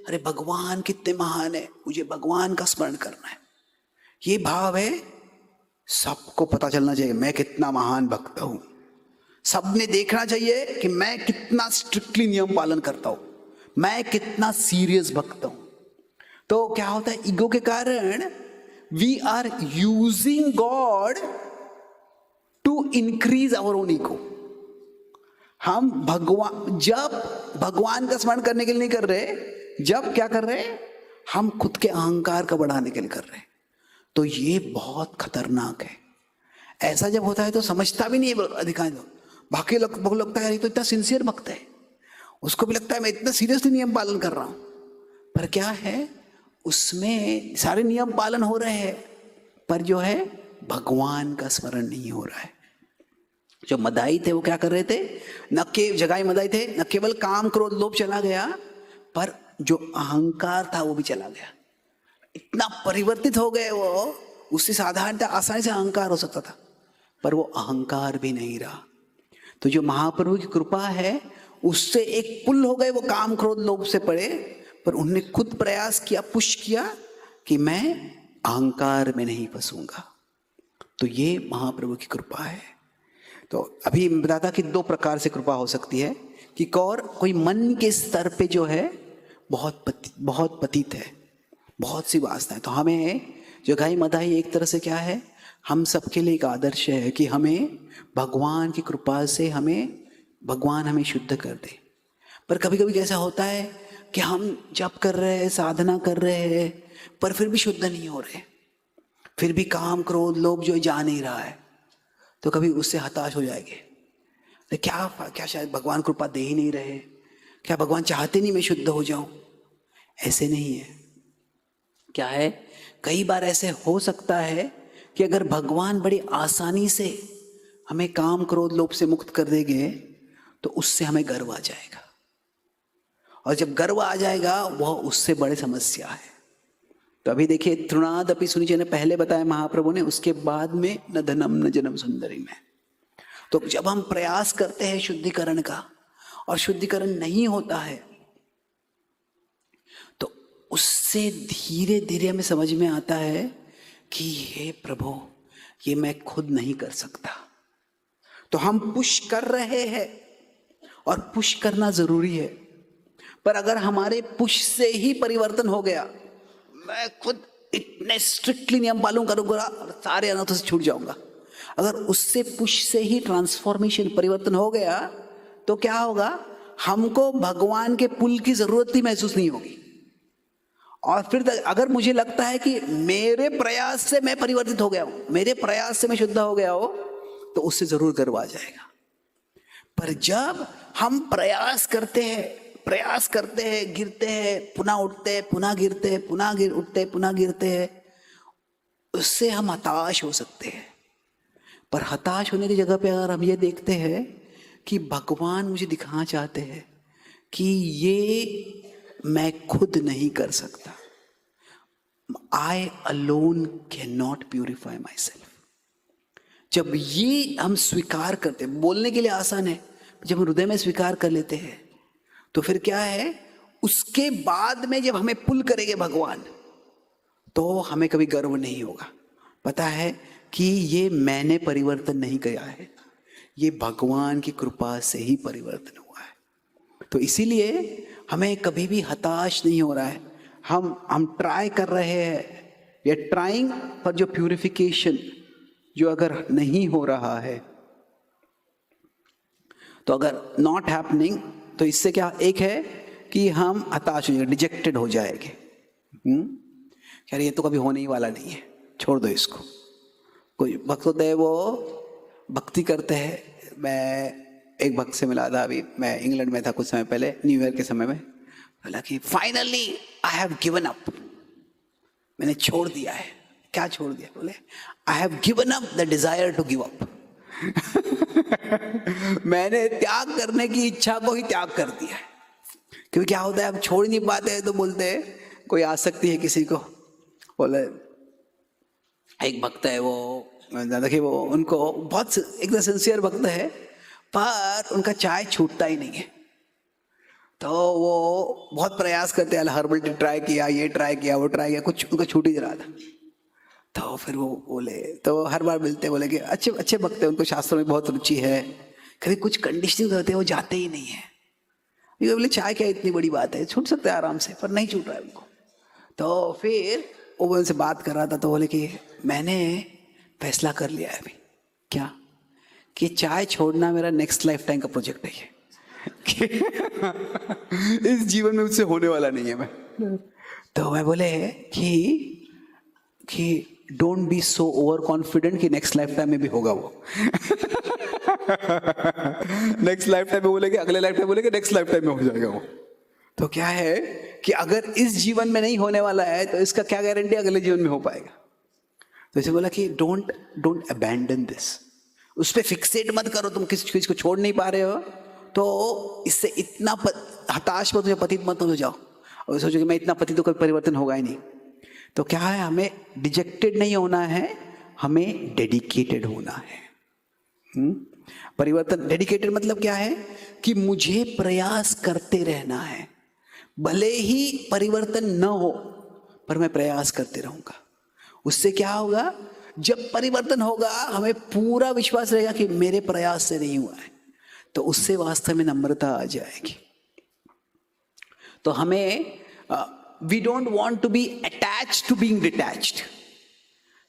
अरे भगवान कितने महान है, मुझे भगवान का स्मरण करना है, ये भाव है, सबको पता चलना चाहिए मैं कितना महान भक्त हूं, सबने देखना चाहिए कि मैं कितना स्ट्रिक्टली नियम पालन करता हूं, मैं कितना सीरियस भक्त हूं। तो क्या होता है, ईगो के कारण we are using God to increase our own ego. हम जब भगवान का स्मरण करने के लिए नहीं कर रहे, जब क्या कर रहे, हम खुद के अहंकार का बढ़ाने के लिए कर रहे। तो ये बहुत खतरनाक है। ऐसा जब होता है तो समझता भी नहीं है अधिकांश लोग, बाकी लोग लगता है ये तो इतना सिंसियर भक्त है, उसको भी लगता है मैं इतना सीरियसली नियम पालन कर रहा हूं। पर क्या है, उसमें सारे नियम पालन हो रहे हैं पर जो है भगवान का स्मरण नहीं हो रहा है। जो मदाई थे वो क्या कर रहे थे, न के जगाई मदाई थे, न केवल काम क्रोध लोभ चला गया, पर जो अहंकार था वो भी चला गया। इतना परिवर्तित हो गए वो, उससे साधारणतः आसानी से अहंकार हो सकता था, पर वो अहंकार भी नहीं रहा। तो जो महाप्रभु की कृपा है उससे एक पुल हो गए वो काम क्रोध लोभ से पड़े, पर उन्होंने खुद प्रयास किया, पुश किया कि मैं अहंकार में नहीं फंसूंगा। तो ये महाप्रभु की कृपा है। तो अभी बताता कि 2 प्रकार से कृपा हो सकती है कि कोई मन के स्तर पे जो है बहुत पतित है, बहुत सी वासना है। तो हमें जगाई मदाई एक तरह से क्या है, हम सबके लिए एक आदर्श है कि हमें भगवान की कृपा से भगवान हमें शुद्ध कर दे। पर कभी कभी कैसा होता है कि हम जप कर रहे हैं, साधना कर रहे हैं, पर फिर भी शुद्ध नहीं हो रहे, फिर भी काम क्रोध लोभ जो जा नहीं रहा है, तो कभी उससे हताश हो जाएंगे। तो क्या शायद भगवान कृपा दे ही नहीं रहे, क्या भगवान चाहते नहीं मैं शुद्ध हो जाऊं? ऐसे नहीं है। क्या है, कई बार ऐसे हो सकता है कि अगर भगवान बड़ी आसानी से हमें काम क्रोध लोभ से मुक्त कर देंगे तो उससे हमें गर्व आ जाएगा, और जब गर्व आ जाएगा वह उससे बड़ी समस्या है। तो अभी देखिए, तृणादपि सुनिचेन पहले बताया महाप्रभु ने, उसके बाद में न धनम न जनम सुंदरी में। तो जब हम प्रयास करते हैं शुद्धिकरण का और शुद्धिकरण नहीं होता है, तो उससे धीरे धीरे हमें समझ में आता है कि हे प्रभु, ये मैं खुद नहीं कर सकता। तो हम पुश कर रहे हैं और पुश करना जरूरी है, पर अगर हमारे पुश से ही परिवर्तन हो गया, मैं खुद इतने स्ट्रिक्टली नियम पालन करूंगा और सारे अनर्थों से छूट जाऊंगा, अगर उससे पुश से ही ट्रांसफॉर्मेशन परिवर्तन हो गया, तो क्या होगा, हमको भगवान के पुल की जरूरत ही महसूस नहीं होगी। और फिर अगर मुझे लगता है कि मेरे प्रयास से मैं परिवर्तित हो गया हूं, मेरे प्रयास से मैं शुद्ध हो गया हो, तो उससे जरूर गर्व आ जाएगा। पर जब हम प्रयास करते हैं, गिरते हैं, पुनः उठते हैं, पुनः गिरते हैं, उठते हैं, पुनः गिरते हैं, उससे हम हताश हो सकते हैं। पर हताश होने की जगह पे अगर हम ये देखते हैं कि भगवान मुझे दिखाना चाहते हैं कि ये मैं खुद नहीं कर सकता, आई alone can not purify my self. जब ये हम स्वीकार करते, बोलने के लिए आसान है, जब हम हृदय में स्वीकार कर लेते हैं, तो फिर क्या है, उसके बाद में जब हमें पुल करेंगे भगवान, तो हमें कभी गर्व नहीं होगा। पता है कि ये मैंने परिवर्तन नहीं किया है, ये भगवान की कृपा से ही परिवर्तन हुआ है। तो इसीलिए हमें कभी भी हताश नहीं हो रहा है। हम ट्राई कर रहे हैं, ये ट्राइंग, पर जो प्यूरिफिकेशन जो अगर नहीं हो रहा है, तो अगर नॉट हैपनिंग, तो इससे क्या एक है कि हम हताश हो जाएंगे, डिजेक्टेड हो जाएंगे। यार ये तो कभी होने ही वाला नहीं है, छोड़ दो इसको। कोई भक्त होते हैं, वो भक्ति करते हैं। मैं एक भक्त से मिला था, अभी मैं इंग्लैंड में था कुछ समय पहले, न्यू ईयर के समय में। बोला कि finally I have given up, मैंने छोड़ दिया है। क्या छोड़ दिया? बोले I have given up the desire to give up. मैंने त्याग करने की इच्छा को ही त्याग कर दिया है। क्योंकि क्या होता है, अब छोड़ नहीं पाते हैं तो बोलते हैं, कोई आसक्ति है किसी को, बोले एक भक्त है, वो देखिए, वो उनको बहुत एकदम सिंसियर भक्त है, पर उनका चाय छूटता ही नहीं है। तो वो बहुत प्रयास करते हैं, हर्बल टी ट्राई किया, ये ट्राई किया, वो ट्राई किया, कुछ उनका छूट ही रहा था। तो फिर वो बोले, तो हर बार मिलते बोले कि अच्छे अच्छे भक्त हैं, उनको शास्त्रों में बहुत रुचि है, कभी कुछ कंडीशनिंग होते हैं, वो जाते ही नहीं है। ये बोले चाय क्या इतनी बड़ी बात है, छूट सकते हैं आराम से, पर नहीं छूट रहा है उनको। तो फिर वो उनसे बात कर रहा था, तो बोले कि मैंने फैसला कर लिया है अभी। क्या? कि चाय छोड़ना मेरा नेक्स्ट लाइफ टाइम का प्रोजेक्ट है, इस जीवन में मुझसे होने वाला नहीं है। मैं तो मैं बोले कि don't be so over confident कि नेक्स्ट लाइफ टाइम में भी होगा वो। नेक्स्ट लाइफ टाइम में बोलेगे, अगले लाइफ टाइम बोलेगे, नेक्स्ट लाइफ टाइम में हो जाएगा वो। तो क्या है कि अगर इस जीवन में नहीं होने वाला है, तो इसका क्या गारंटी अगले जीवन में हो पाएगा? तो इसे बोला कि डोंट अबैंडन दिस, उस पर फिक्सेट मत करो। तुम किसी चीज को छोड़ नहीं पा रहे हो, तो इससे इतना हताश मत हो, पतित मत हो जाओ और सोचो कि मैं इतना पतित तो कोई परिवर्तन होगा ही नहीं। तो क्या है, हमें डिजेक्टेड नहीं होना है, हमें डेडिकेटेड होना है। परिवर्तन, डेडिकेटेड मतलब क्या है कि मुझे प्रयास करते रहना है, भले ही परिवर्तन न हो, पर मैं प्रयास करते रहूंगा। उससे क्या होगा, जब परिवर्तन होगा हमें पूरा विश्वास रहेगा कि मेरे प्रयास से नहीं हुआ है, तो उससे वास्तव में नम्रता आ जाएगी। तो हमें we don't want to be attached to being detached,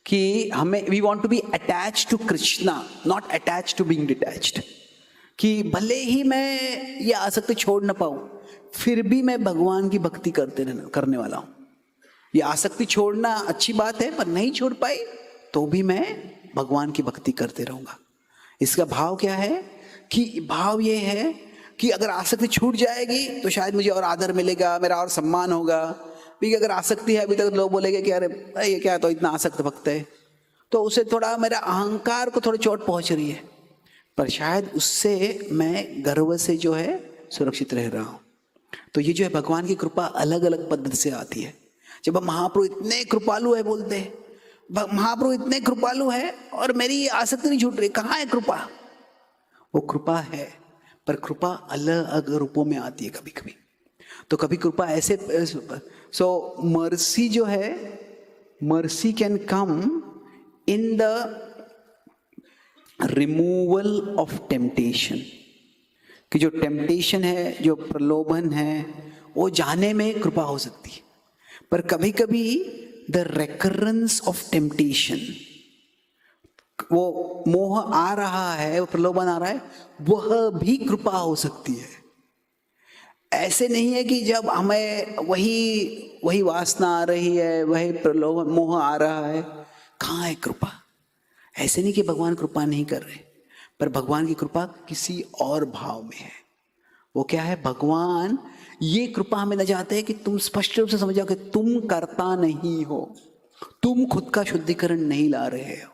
कि हमें we want to be attached to Krishna, not attached to being detached. कि भले ही मैं ये आसक्ति छोड़ ना पाऊं, फिर भी मैं भगवान की भक्ति करने वाला हूं। ये आसक्ति छोड़ना अच्छी बात है, पर नहीं छोड़ पाई तो भी मैं भगवान की भक्ति करते रहूंगा। इसका भाव क्या है कि भाव ये है कि अगर आसक्ति छूट जाएगी तो शायद मुझे और आदर मिलेगा, मेरा और सम्मान होगा। क्योंकि अगर आसक्ति है, अभी तक लोग बोलेंगे कि अरे ये क्या, तो इतना आसक्त भक्त है, तो उसे थोड़ा मेरा अहंकार को थोड़ी चोट पहुंच रही है, पर शायद उससे मैं गर्व से जो है सुरक्षित रह रहा हूं। तो ये जो है भगवान की कृपा अलग अलग पद्धति से आती है। जब हम महाप्रभु इतने कृपालु है बोलते हैं, महाप्रभु इतने कृपालु है और मेरी आसक्ति नहीं छूट रही, कहाँ है कृपा? वो कृपा है, पर कृपा अलग अलग रूपों में आती है कभी कभी। तो कभी कृपा ऐसे, सो मर्सी जो है, mercy can come in the removal of temptation, कि जो टेम्पटेशन है, जो प्रलोभन है, वो जाने में कृपा हो सकती है। पर कभी कभी द रेकरेंस ऑफ टेम्पटेशन, वो मोह आ रहा है, वो प्रलोभन आ रहा है, वह भी कृपा हो सकती है। ऐसे नहीं है कि जब हमें वही वासना आ रही है, वही प्रलोभन मोह आ रहा है, कहाँ है कृपा? ऐसे नहीं कि भगवान कृपा नहीं कर रहे, पर भगवान की कृपा किसी और भाव में है। वो क्या है? भगवान ये कृपा हमें न चाहते हैं कि तुम स्पष्ट रूप से समझ जाओ कि तुम करता नहीं हो, तुम खुद का शुद्धिकरण नहीं ला रहे हो।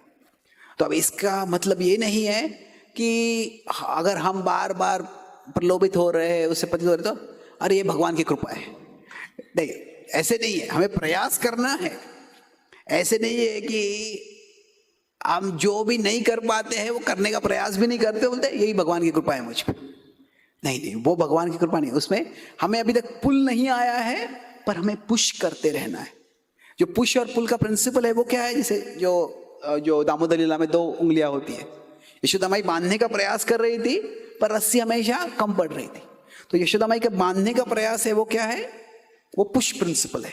तो अब इसका मतलब ये नहीं है कि अगर हम बार बार प्रलोभित हो रहे हैं, उससे पतित हो रहे, तो अरे ये भगवान की कृपा है। नहीं, ऐसे नहीं है, हमें प्रयास करना है। ऐसे नहीं है कि हम जो भी नहीं कर पाते हैं वो करने का प्रयास भी नहीं करते, बोलते यही भगवान की कृपा है मुझ पर। नहीं नहीं, वो भगवान की कृपा नहीं, उसमें हमें अभी तक पुल नहीं आया है, पर हमें पुश करते रहना है। जो पुश और पुल का प्रिंसिपल है वो क्या है? जैसे जो दामोदर लीला में 2 उंगलियां होती है, यशोदा माई बांधने का प्रयास कर रही थी, पर रस्सी हमेशा कम पड़ रही थी। तो यशोदा माई के बांधने का प्रयास है वो क्या है? वो पुश प्रिंसिपल है।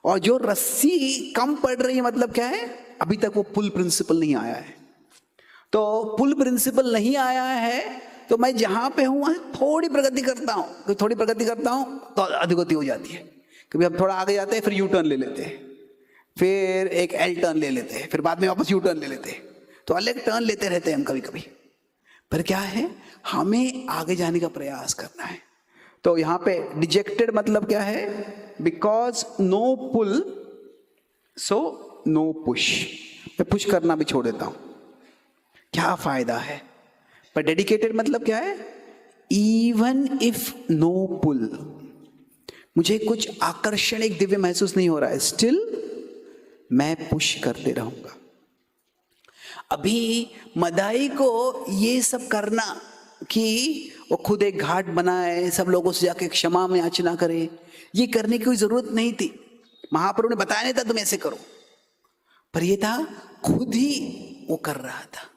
और जो रस्सी कम पड़ रही है मतलब क्या है? अभी तक वो पुल प्रिंसिपल नहीं आया है। तो पुल प्रिंसिपल नहीं आया है, तो मैं जहां पे हूं वहां थोड़ी प्रगति करता हूं, थोड़ी प्रगति करता हूं तो अधोगति हो जाती है। कभी हम थोड़ा आगे जाते हैं, फिर यू टर्न ले लेते हैं, फिर एक एल टर्न ले लेते हैं, फिर बाद में वापस यू टर्न ले लेते हैं। तो अलग टर्न लेते रहते हैं हम कभी कभी। पर क्या है? हमें आगे जाने का प्रयास करना है। तो यहाँ पे डिजेक्टेड मतलब क्या है? Because no pull so no push. मैं पुश करना भी छोड़ देता हूं, क्या फायदा है? पर डेडिकेटेड मतलब क्या है? इवन इफ नो पुल, मुझे कुछ आकर्षण एक दिव्य महसूस नहीं हो रहा है, स्टिल मैं पुश करते रहूंगा। अभी मदाई को ये सब करना कि वो खुद एक घाट बनाए, सब लोगों से जाके क्षमा में याचना करे, ये करने की कोई जरूरत नहीं थी। महाप्रभु ने बताया नहीं था तुम ऐसे करो, पर ये था खुद ही वो कर रहा था।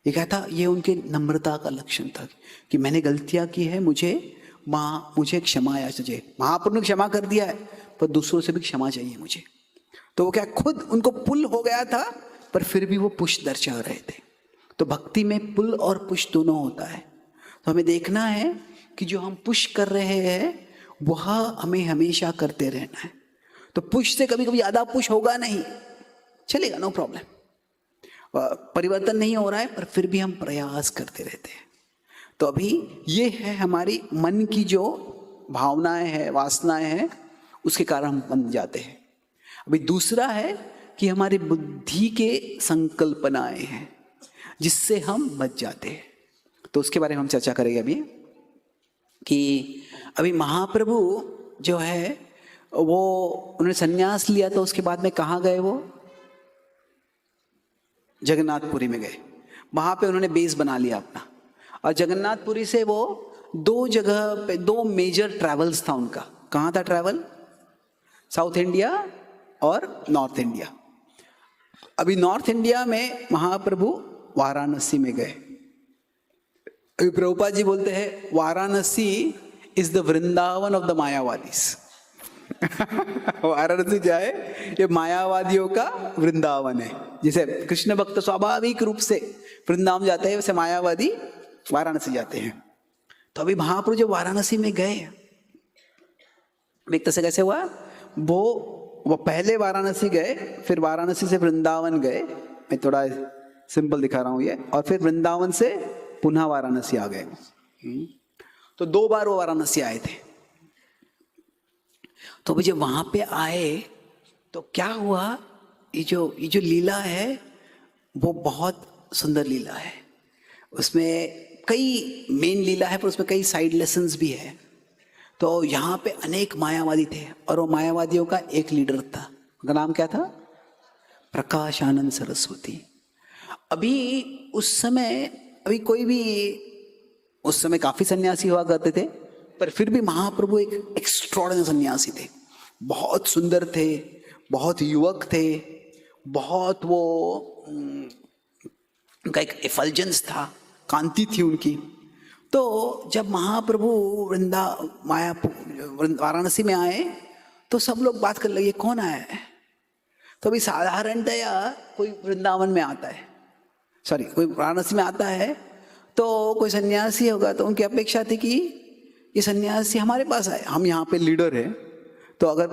ये क्या था? ये उनके नम्रता का लक्षण था कि मैंने गलतियां की है, मुझे क्षमा याचना चाहिए। महाप्रभु ने क्षमा कर दिया है, पर दूसरों से भी क्षमा चाहिए मुझे। तो वो क्या, खुद उनको पुल हो गया था, पर फिर भी वो पुश दर्शा रहे थे। तो भक्ति में पुल और पुश दोनों होता है। तो हमें देखना है कि जो हम पुश कर रहे हैं वह हमें हमेशा करते रहना है। तो पुश से कभी कभी ज्यादा पुश होगा नहीं, चलेगा, नो प्रॉब्लम, परिवर्तन नहीं हो रहा है, पर फिर भी हम प्रयास करते रहते हैं। तो अभी ये है हमारी मन की जो भावनाएं हैं, वासनाएं हैं, उसके कारण हम बन जाते हैं। अभी दूसरा है कि हमारी बुद्धि के संकल्पनाएं हैं जिससे हम बच जाते हैं। तो उसके बारे में हम चर्चा करेंगे अभी कि अभी महाप्रभु जो है वो उन्होंने संन्यास लिया, तो उसके बाद में कहाँ गए? वो जगन्नाथपुरी में गए। वहां पे उन्होंने बेस बना लिया अपना, और जगन्नाथपुरी से वो 2 जगह पे 2 मेजर ट्रैवल्स था उनका। कहाँ था ट्रैवल? साउथ इंडिया और नॉर्थ इंडिया। अभी नॉर्थ इंडिया में महाप्रभु वाराणसी में गए। अभी प्रभुपाद जी बोलते हैं Varanasi is the Vrindavan of the मायावादीस। वाराणसी जाए, ये मायावादियों का वृंदावन है। जैसे कृष्ण भक्त स्वाभाविक रूप से वृंदावन जाते हैं, वैसे मायावादी वाराणसी जाते हैं। तो अभी महाप्रभु जो वाराणसी में गए, एक तरह से कैसे हुआ, वो पहले वाराणसी गए, फिर वाराणसी से वृंदावन गए। मैं थोड़ा सिंपल दिखा रहा हूं ये, और फिर वृंदावन से पुनः वाराणसी आ गए। तो 2 बार वो वाराणसी आए थे। तो अभी जब वहां पे आए तो क्या हुआ, ये जो लीला है वो बहुत सुंदर लीला है। उसमें कई मेन लीला है, पर उसमें कई साइड लेसन्स भी है। तो तो यहाँ पे अनेक मायावादी थे और वो मायावादियों का एक लीडर था, उनका नाम क्या था? प्रकाशानंद सरस्वती। अभी उस समय अभी कोई भी, उस समय काफी सन्यासी हुआ करते थे, पर फिर भी महाप्रभु एक एक्स्ट्रॉर्डिनरी सन्यासी थे। बहुत सुंदर थे, बहुत युवक थे, बहुत वो उनका एक एफल्जेंस था, कांति थी उनकी। तो जब महाप्रभु वाराणसी में आए तो सब लोग बात करने लगे कौन आया है। तो अभी साधारणतया कोई वृंदावन में आता है, सॉरी कोई वाराणसी में आता है तो कोई सन्यासी होगा तो उनकी अपेक्षा थी कि ये सन्यासी हमारे पास आए, हम यहाँ पे लीडर हैं। तो अगर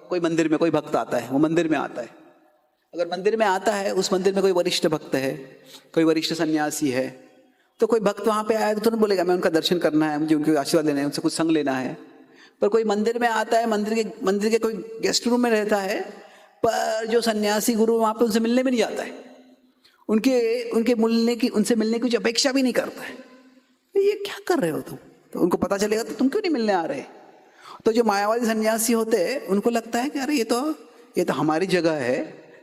कोई मंदिर में कोई भक्त आता है, वो मंदिर में आता है, अगर मंदिर में आता है, उस मंदिर में कोई वरिष्ठ भक्त है, कोई वरिष्ठ सन्यासी है, तो कोई भक्त वहाँ पे आया तो तुरंत बोलेगा मैं उनका दर्शन करना है, मुझे उनके आशीर्वाद लेना है, उनसे कुछ संग लेना है। पर कोई मंदिर में आता है, मंदिर के कोई गेस्ट रूम में रहता है, पर जो सन्यासी गुरु वहाँ पे उनसे मिलने भी नहीं जाता है, उनसे मिलने की कुछ अपेक्षा भी नहीं करता है। ये क्या कर रहे हो तुम? तो उनको पता चलेगा तो तुम क्यों नहीं मिलने आ रहे? तो जो मायावादी सन्यासी होते हैं उनको लगता है कि अरे ये तो हमारी जगह है,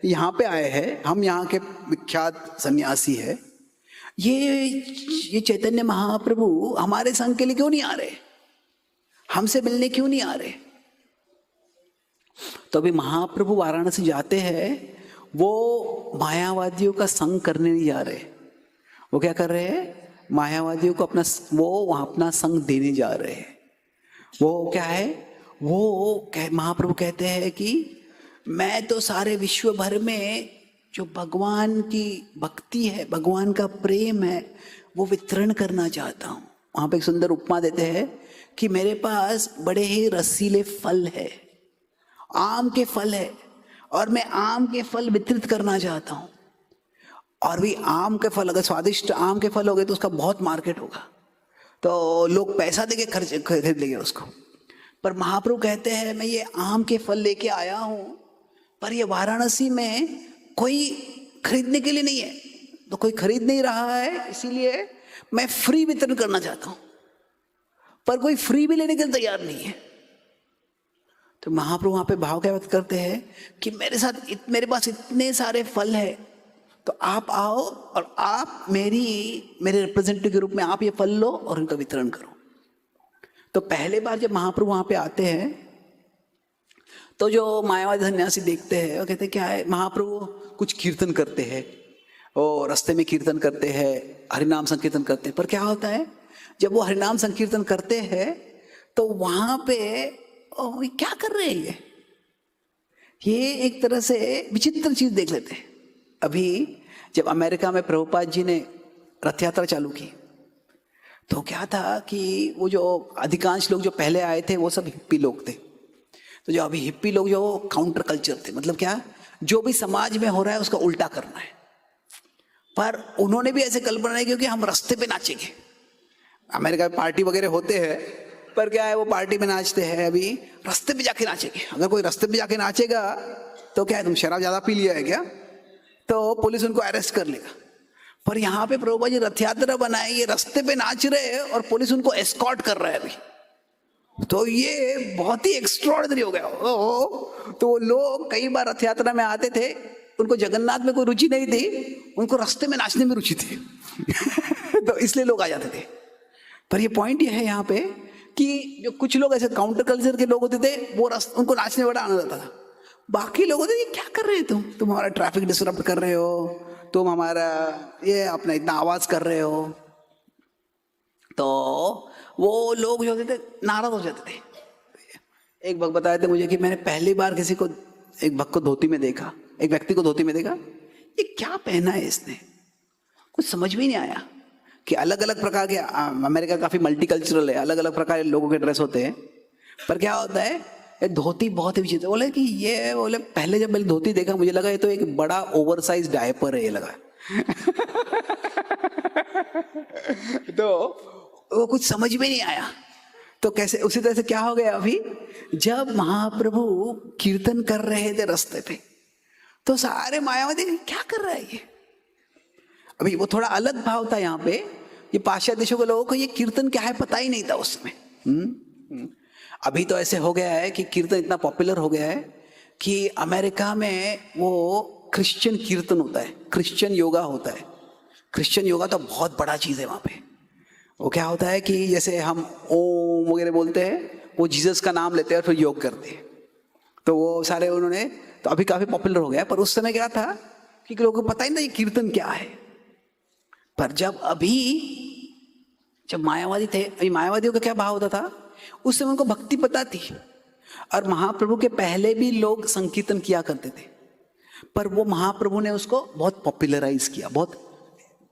यहाँ पे आए हैं, हम यहाँ के विख्यात सन्यासी है, ये चैतन्य महाप्रभु हमारे संग के लिए क्यों नहीं आ रहे, हमसे मिलने क्यों नहीं आ रहे? तो अभी महाप्रभु वाराणसी जाते हैं, वो मायावादियों का संग करने नहीं जा रहे। वो क्या कर रहे हैं? मायावादियों को अपना संग देने जा रहे हैं। वो क्या है? महाप्रभु कहते हैं कि मैं तो सारे विश्व भर में जो भगवान की भक्ति है, भगवान का प्रेम है, वो वितरण करना चाहता हूँ। वहाँ पे एक सुंदर उपमा देते हैं कि मेरे पास बड़े ही रसीले फल है, आम के फल है, और मैं आम के फल वितरित करना चाहता हूँ। और भी आम के फल, अगर स्वादिष्ट आम के फल हो गए तो उसका बहुत मार्केट होगा, तो लोग पैसा देके खरीद लेंगे उसको। पर महाप्रभु कहते हैं मैं ये आम के फल लेके आया हूँ, पर ये वाराणसी में कोई खरीदने के लिए नहीं है, तो कोई खरीद नहीं रहा है, इसीलिए मैं फ्री वितरण करना चाहता हूँ। पर कोई फ्री भी लेने के लिए तैयार नहीं है। तो महाप्रभु वहाँ पे भाव क्या व्यक्त करते हैं कि मेरे पास इतने सारे फल है, तो आप आओ और आप मेरे रिप्रेजेंटेटिव के रूप में आप ये फल लो और उनका वितरण करो। तो पहले बार जब महाप्रभु वहाँ पे आते हैं तो जो मायावादी सन्यासी देखते हैं, वो कहते हैं क्या है, महाप्रभु कुछ कीर्तन करते हैं, और रास्ते में कीर्तन करते हैं, हरिनाम संकीर्तन करते हैं। पर क्या होता है, जब वो हरिनाम संकीर्तन करते हैं तो वहाँ पे क्या कर रहे हैं ये एक तरह से विचित्र चीज देख लेते हैं। अभी जब अमेरिका में प्रभुपाद जी ने रथ यात्रा चालू की तो क्या था कि वो जो अधिकांश लोग जो पहले आए थे वो सब हिप्पी लोग थे। तो जो अभी हिप्पी लोग जो काउंटर कल्चर थे, मतलब क्या, जो भी समाज में हो रहा है उसका उल्टा करना है। पर उन्होंने भी ऐसे कल्पना नहीं क्योंकि हम रास्ते पे नाचेंगे। अमेरिका में पार्टी वगैरह होते हैं, पर क्या है, वो पार्टी में नाचते हैं, अभी रास्ते पे जाके नाचेंगे। अगर कोई रास्ते पे जाके नाचेगा तो क्या है, तुम शराब ज्यादा पी लिया है क्या, तो पुलिस उनको अरेस्ट कर लेगा। पर यहाँ पे प्रभुपाद जी रथ यात्रा बनाए, ये रास्ते पे नाच रहे हैं और पुलिस उनको एस्कॉर्ट कर रहा है अभी। तो ये बहुत ही एक्स्ट्राऑर्डिनरी हो गया। तो लोग कई बार रथ यात्रा में आते थे, उनको जगन्नाथ में कोई रुचि नहीं थी, उनको रास्ते में नाचने में रुचि थी तो इसलिए लोग आ जाते थे। पर ये पॉइंट ये है यहाँ पे कि जो कुछ लोग ऐसे काउंटर कल्चर के लोग होते थे, वो उनको नाचने में बड़ा आनंद आता था। बाकी लोग होते ये क्या कर रहे हो तुम हमारा ट्रैफिक डिस्टर्ब कर रहे हो, तुम हमारा ये अपना इतना आवाज कर रहे हो। तो वो लोग जो होते थे नाराज हो जाते थे। एक भक्त बताए थे मुझे कि मैंने पहली बार एक भक्त को धोती में देखा, एक व्यक्ति को धोती में देखा, ये क्या पहना है इसने, कुछ समझ में नहीं आया कि अलग अलग प्रकार के, अमेरिका काफी मल्टीकल्चरल है, अलग अलग प्रकार के लोगों के ड्रेस होते हैं। पर क्या होता है, ये धोती बहुत ही विचित्र। बोले पहले जब मैंने धोती देखा मुझे लगा ये तो एक बड़ा ओवरसाइज डायपर है, ये लगा तो वो कुछ समझ में नहीं आया। तो कैसे, उसी तरह से क्या हो गया, अभी जब महाप्रभु कीर्तन कर रहे थे रास्ते पे, तो सारे मायावादी क्या कर रहा है ये। अभी वो थोड़ा अलग भाव था यहाँ पे, ये पाश्चात्य देशों के लोगों को ये कीर्तन क्या है पता ही नहीं था उसमें। अभी तो ऐसे हो गया है कि कीर्तन इतना पॉपुलर हो गया है कि अमेरिका में वो क्रिश्चियन कीर्तन होता है, क्रिश्चियन योगा होता है। क्रिश्चियन योगा तो बहुत बड़ा चीज़ है वहाँ पे। वो क्या होता है कि जैसे हम ओम वगैरह बोलते हैं, वो जीसस का नाम लेते हैं और फिर योग करते हैं। तो वो सारे उन्होंने, तो अभी काफ़ी पॉपुलर हो गया। पर उस समय क्या था कि लोगों को पता ही नहीं कीर्तन क्या है। पर जब मायावादी थे, अभी मायावादियों का क्या भाव होता था, उस समय उनको भक्ति पता थी और महाप्रभु के पहले भी लोग संकीर्तन किया करते थे। पर वो महाप्रभु ने उसको बहुत पॉपुलराइज किया, बहुत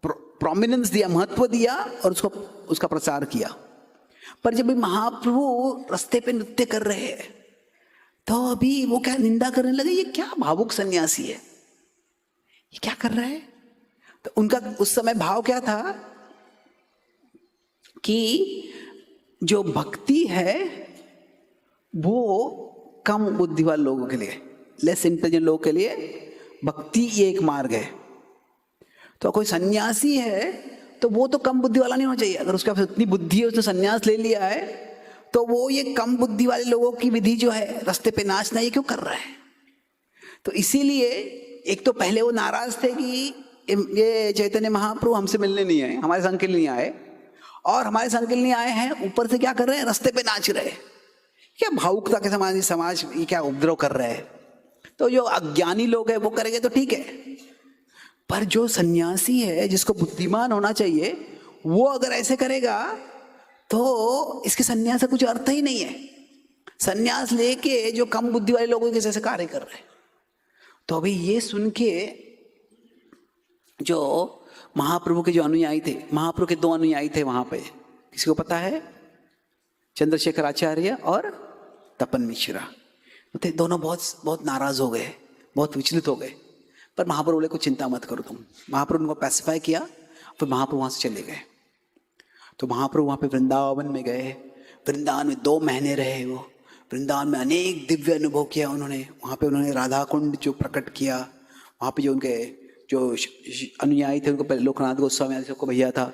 प्रोमिनेंस दिया, महत्व दिया और उसका प्रचार किया। पर जब भी महाप्रभु रास्ते पे नृत्य कर रहे हैं तो अभी वो क्या निंदा करने लगे, ये क्या भावुक सन्यासी है, ये क्या कर रहा है। तो उनका उस समय भाव क्या था कि जो भक्ति है वो कम बुद्धि वाले लोगों के लिए, लेस इंटेलिजेंट लोगों के लिए भक्ति ये एक मार्ग है। तो कोई सन्यासी है तो वो तो कम बुद्धि वाला नहीं होना चाहिए। अगर उसके पास इतनी बुद्धि है, उसने सन्यास ले लिया है, तो वो ये कम बुद्धि वाले लोगों की विधि जो है रास्ते पे नाचना, ये क्यों कर रहा है। तो इसीलिए एक तो पहले वो नाराज थे कि ये चैतन्य महाप्रभु हमसे मिलने नहीं आए, हमारे संग के लिए नहीं आए, और हमारे संग के लिए नहीं आए हैं, ऊपर से क्या कर रहे हैं, रास्ते पे नाच रहे हैं। क्या भावुकता के समाज ये क्या उपद्रव कर रहे हैं। तो जो अज्ञानी लोग हैं वो करेंगे तो ठीक है, पर जो सन्यासी है जिसको बुद्धिमान होना चाहिए, वो अगर ऐसे करेगा तो इसके सन्यास का कुछ अर्थ ही नहीं है। सन्यास लेके जो कम बुद्धि वाले लोगों के जैसे कार्य कर रहे हैं। तो अभी ये सुन के जो महाप्रभु के जो अनुयायी थे, महाप्रभु के 2 अनुयायी थे वहां पे, किसी को पता है, चंद्रशेखर आचार्य और तपन मिश्रा थे। दोनों बहुत नाराज हो गए, बहुत विचलित हो गए। पर महाप्रभु बोले कुछ चिंता मत करो तुम। महाप्रभु उनको पैसिफाई किया, फिर महाप्रभु वहां से चले गए। तो महाप्रभु वहां पे वृंदावन में गए, वृंदावन में 2 महीने रहे। वो वृंदावन में अनेक दिव्य अनुभव किया उन्होंने। वहां पे उन्होंने राधा कुंड जो प्रकट किया, वहां पे जो उनके जो अनुयायी थे, उनको पहले लोकनाथ गोस्वामी आदि को भैया था,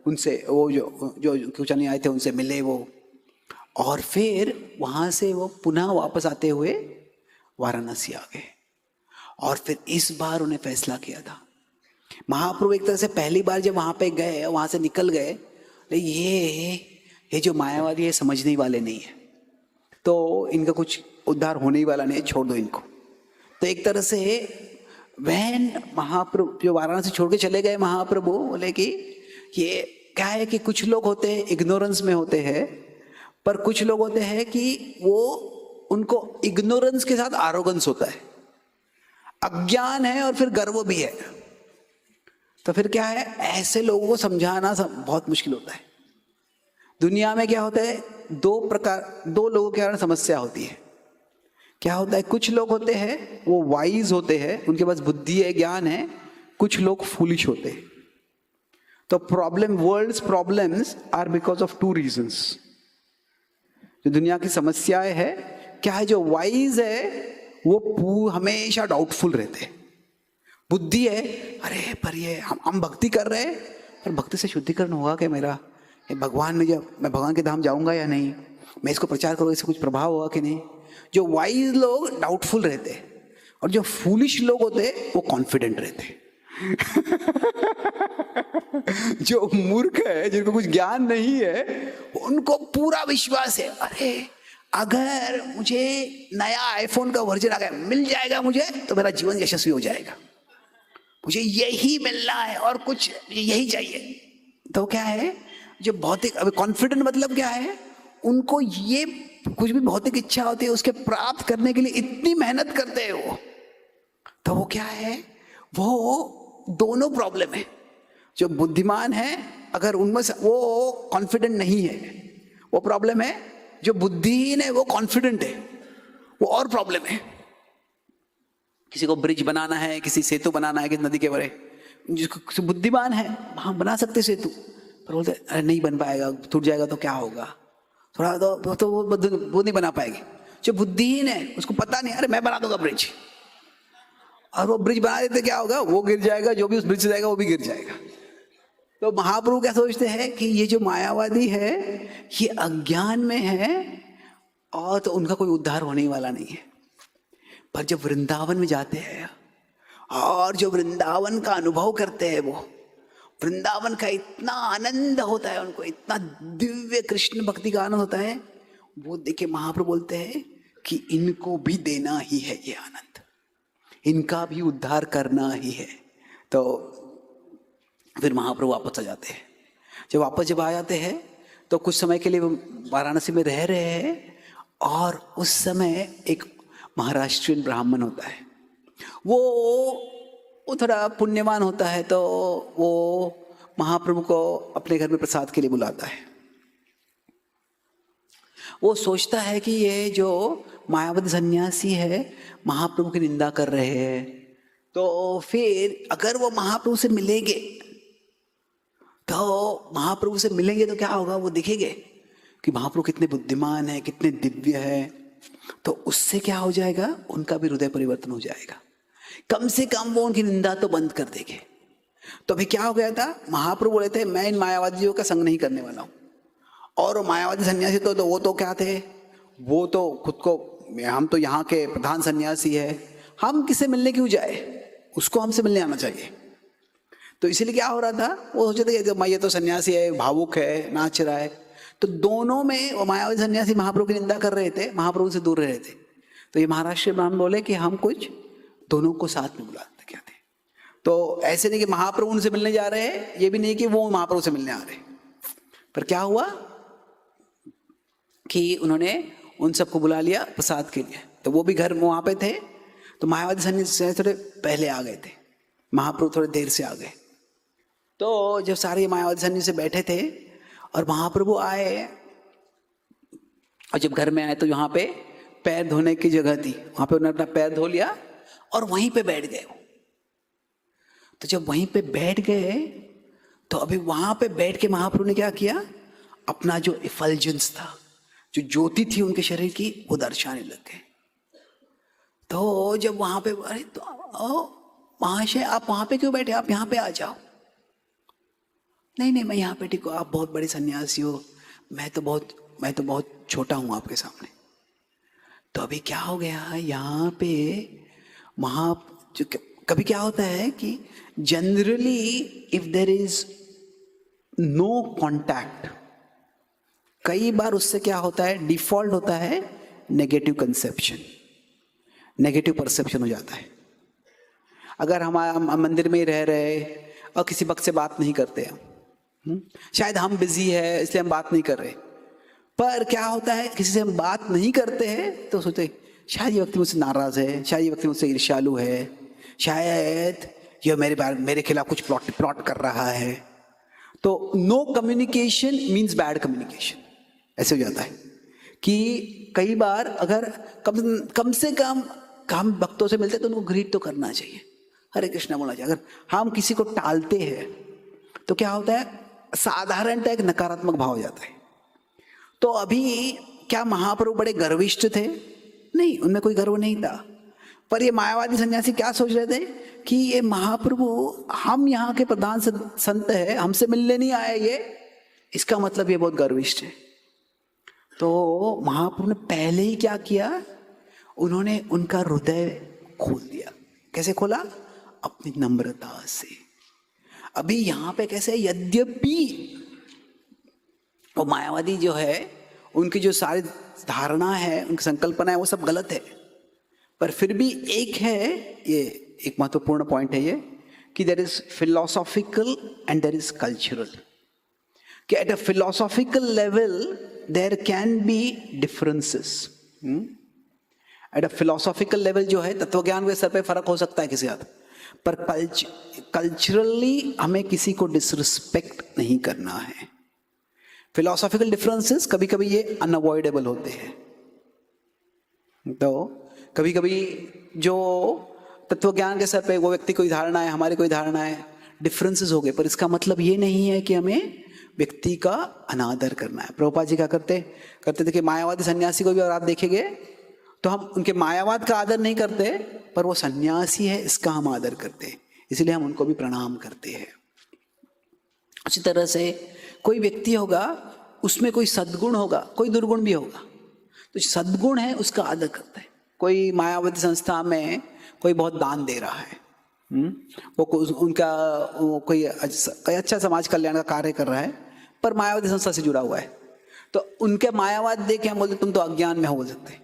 उनसे वो जो कुछ अनुयायी थे उनसे मिले वो, और फिर वहां से वो पुनः वापस आते हुए वाराणसी आ गए। और फिर इस बार उन्हें फैसला किया था। महाप्रभु एक तरह से पहली बार जब वहां पे गए, वहां से निकल गए, ये जो मायावादी है समझने वाले नहीं है, तो इनका कुछ उद्धार होने ही वाला नहीं है, छोड़ दो इनको। तो एक तरह से वहन महाप्रभु जो वाराणसी छोड़ के चले गए, महाप्रभु बोले कि ये क्या है कि कुछ लोग होते हैं इग्नोरेंस में होते हैं, पर कुछ लोग होते हैं कि वो उनको इग्नोरेंस के साथ आरोगेंस होता है, अज्ञान है और फिर गर्व भी है। तो फिर क्या है, ऐसे लोगों को समझाना बहुत मुश्किल होता है। दुनिया में क्या होता है, 2 लोगों के कारण समस्या होती है। क्या होता है, कुछ लोग होते हैं वो वाइज होते हैं, उनके पास बुद्धि है, ज्ञान है, कुछ लोग फूलिश होते हैं। तो world's problems are because of 2 reasons. जो दुनिया की समस्याएं है, क्या है, जो वाइज है वो हमेशा डाउटफुल रहते हैं। बुद्धि है, अरे पर ये हम भक्ति कर रहे हैं, पर भक्ति से शुद्धिकरण होगा क्या मेरा, भगवान में जब मैं भगवान के धाम जाऊंगा या नहीं, मैं इसको प्रचार करूँगा, इससे कुछ प्रभाव होगा कि नहीं। जो वाइज लोग डाउटफुल रहते हैं और जो फूलिश लोग होते हैं वो कॉन्फिडेंट रहते हैं। जो मूर्ख है, जिनको कुछ ज्ञान नहीं है, उनको पूरा विश्वास है, अरे अगर मुझे नया आईफोन का वर्जन आ गया, मिल जाएगा मुझे, तो मेरा जीवन यशस्वी हो जाएगा, मुझे यही मिलना है और कुछ यही चाहिए। तो क्या है, जो भौतिक, अभी कॉन्फिडेंट मतलब क्या है, उनको ये कुछ भी भौतिक इच्छा होती है, उसके प्राप्त करने के लिए इतनी मेहनत करते हैं वो। तो वो क्या है, वो दोनों प्रॉब्लम है। जो बुद्धिमान है, अगर उनमें से वो कॉन्फिडेंट नहीं है, वो प्रॉब्लम है। जो बुद्धिहीन है वो कॉन्फिडेंट है, वो और प्रॉब्लम है। किसी को ब्रिज बनाना है, किसी सेतु बनाना है, किसी नदी के बड़े, जिसको बुद्धिमान है वहां बना सकते सेतु, पर बोलते अरे नहीं बन पाएगा, टूट जाएगा तो क्या होगा, थोड़ा तो वो नहीं बना पाएगी। जो बुद्धिहीन है उसको पता नहीं, अरे मैं बना दूंगा ब्रिज, और वो ब्रिज बना देते क्या होगा, वो गिर जाएगा, जो भी उस ब्रिज से जाएगा वो भी गिर जाएगा। तो महाप्रभु क्या सोचते हैं कि ये जो मायावादी है ये अज्ञान में है, और तो उनका कोई उद्धार होने वाला नहीं है। पर जब वृंदावन में जाते हैं और जो वृंदावन का अनुभव करते हैं, वो वृंदावन का इतना आनंद होता है उनको, इतना दिव्य कृष्ण भक्ति का आनंद होता है, वो देखे महाप्रभु बोलते हैं कि इनको भी देना ही है ये आनंद, इनका भी उद्धार करना ही है। तो फिर महाप्रभु वापस आ जाते हैं। जब आ जाते हैं तो कुछ समय के लिए वो वाराणसी में रह रहे हैं, और उस समय एक महाराष्ट्रियन ब्राह्मण होता है, वो थोड़ा पुण्यवान होता है, तो वो महाप्रभु को अपने घर में प्रसाद के लिए बुलाता है। वो सोचता है कि ये जो मायावती सन्यासी है महाप्रभु की निंदा कर रहे हैं, तो फिर अगर वो महाप्रभु से मिलेंगे तो क्या होगा, वो देखेंगे कि महाप्रभु कितने बुद्धिमान है, कितने दिव्य है, तो उससे क्या हो जाएगा, उनका भी हृदय परिवर्तन हो जाएगा। कम से कम वो उनकी निंदा तो बंद कर देंगे। तो अभी क्या हो गया था, महाप्रभु बोले थे मैं इन मायावादियों का संग नहीं करने वाला हूँ। और वो मायावादी सन्यासी तो वो तो क्या थे, वो तो खुद को हम तो यहाँ के प्रधान सन्यासी है, हम किससे मिलने क्यों जाए, उसको हमसे मिलने आना चाहिए। तो इसीलिए क्या हो रहा था, वो सोचे थे कि ये तो सन्यासी है, भावुक है, नाच रहा है। तो दोनों में वो मायावादी सन्यासी महाप्रभु की निंदा कर रहे थे, महाप्रभु से दूर रह रहे थे। तो ये महाराष्ट्र ब्राह्मण बोले कि हम कुछ दोनों को साथ में बुलाते क्या थे। तो ऐसे नहीं कि महाप्रभु उनसे मिलने जा रहे हैं, ये भी नहीं कि वो महाप्रभु से मिलने आ रहे। पर क्या हुआ कि उन्होंने उन सबको बुला लिया प्रसाद के लिए। तो वो भी घर में वहाँ पे थे। तो मायावादी सन्यासी थोड़े पहले आ गए थे, महाप्रभु थोड़े देर से आ गए। तो जब सारे मायावादी सन्यासी बैठे थे और महाप्रभु आए, और जब घर में आए तो यहाँ पे पैर धोने की जगह थी, वहाँ पे उन्होंने अपना पैर धो लिया और वहीं पे बैठ गए। तो जब वहीं पे बैठ गए तो अभी वहाँ पे बैठ के महाप्रभु ने क्या किया, अपना जो इफल्जेंस था, जो ज्योति थी उनके शरीर की, वो दर्शाने लग गए। तो जब वहाँ पे, अरे तो महाशय आप वहाँ पे क्यों बैठे, आप यहाँ पे आ जाओ। नहीं मैं यहाँ पे ठीक हूँ, आप बहुत बड़े सन्यासी हो, मैं तो बहुत छोटा हूँ आपके सामने। तो अभी क्या हो गया, यहाँ पे कभी क्या होता है कि generally if there is no contact, कई बार उससे क्या होता है, डिफॉल्ट होता है नेगेटिव कंसेप्शन, नेगेटिव परसेप्शन हो जाता है। अगर हम मंदिर में ही रह रहे और किसी वक्त से बात नहीं करते हम, शायद हम बिजी है इसलिए हम बात नहीं कर रहे, पर क्या होता है किसी से हम बात नहीं करते हैं तो सोचते शायद ये व्यक्ति मुझसे नाराज है, शायद ये व्यक्ति मुझसे ईर्ष्यालु है, शायद ये मेरे खिलाफ कुछ प्लॉट कर रहा है। तो no communication means bad communication. ऐसे हो जाता है कि कई बार अगर कम से कम हम भक्तों से मिलते तो उनको ग्रीट तो करना चाहिए, हरे कृष्णा बोलना चाहिए। अगर हम किसी को टालते हैं तो क्या होता है, साधारणतः एक नकारात्मक भाव हो जाता है। तो अभी क्या महाप्रभु बड़े गर्विष्ठ थे? नहीं, उनमें कोई गर्व नहीं था। पर ये मायावादी सन्यासी क्या सोच रहे थे कि ये महाप्रभु हम यहाँ के प्रधान संत है, हमसे मिलने नहीं आए ये, इसका मतलब ये बहुत गर्विष्ठ है। तो महाप्रभु ने पहले ही क्या किया, उन्होंने उनका हृदय खोल दिया। कैसे खोला? अपनी नम्रता से। अभी यहाँ पे कैसे, यद्यपि वो मायावादी जो है उनकी जो सारी धारणा है, उनकी संकल्पना है, वो सब गलत है, पर फिर भी एक है, ये एक महत्वपूर्ण पॉइंट है ये, कि there is philosophical and there is cultural. कि at a philosophical level there can be differences. At a philosophical level जो है, तत्वज्ञान के स्तर पे फर्क हो सकता है किसी हद, पर कल्चरली हमें किसी को डिसरिस्पेक्ट नहीं करना है। फिलोसॉफिकल डिफरेंसेस कभी कभी ये अनअवॉइडेबल होते हैं। तो कभी कभी जो तत्वज्ञान के स्तर पे वो व्यक्ति कोई धारणा है, हमारी कोई धारणा है, डिफरेंसेस हो गए, पर इसका मतलब ये नहीं है कि हमें व्यक्ति का अनादर करना है। प्रभुपाद जी क्या करते थे कि मायावादी सन्यासी को भी अगर आप देखेंगे तो हम उनके मायावाद का आदर नहीं करते, पर वो सन्यासी है इसका हम आदर करते हैं, इसलिए हम उनको भी प्रणाम करते हैं। उसी तरह से कोई व्यक्ति होगा, उसमें कोई सद्गुण होगा, कोई दुर्गुण भी होगा। तो सद्गुण है उसका आदर करते हैं। कोई मायावती संस्था में कोई बहुत दान दे रहा है, उनका कोई अच्छा समाज कल्याण का कार्य कर रहा है, पर मायावती संस्था से जुड़ा हुआ है, तो उनके मायावाद देख के हम बोलते तुम तो अज्ञान में हो बोल सकते हैं।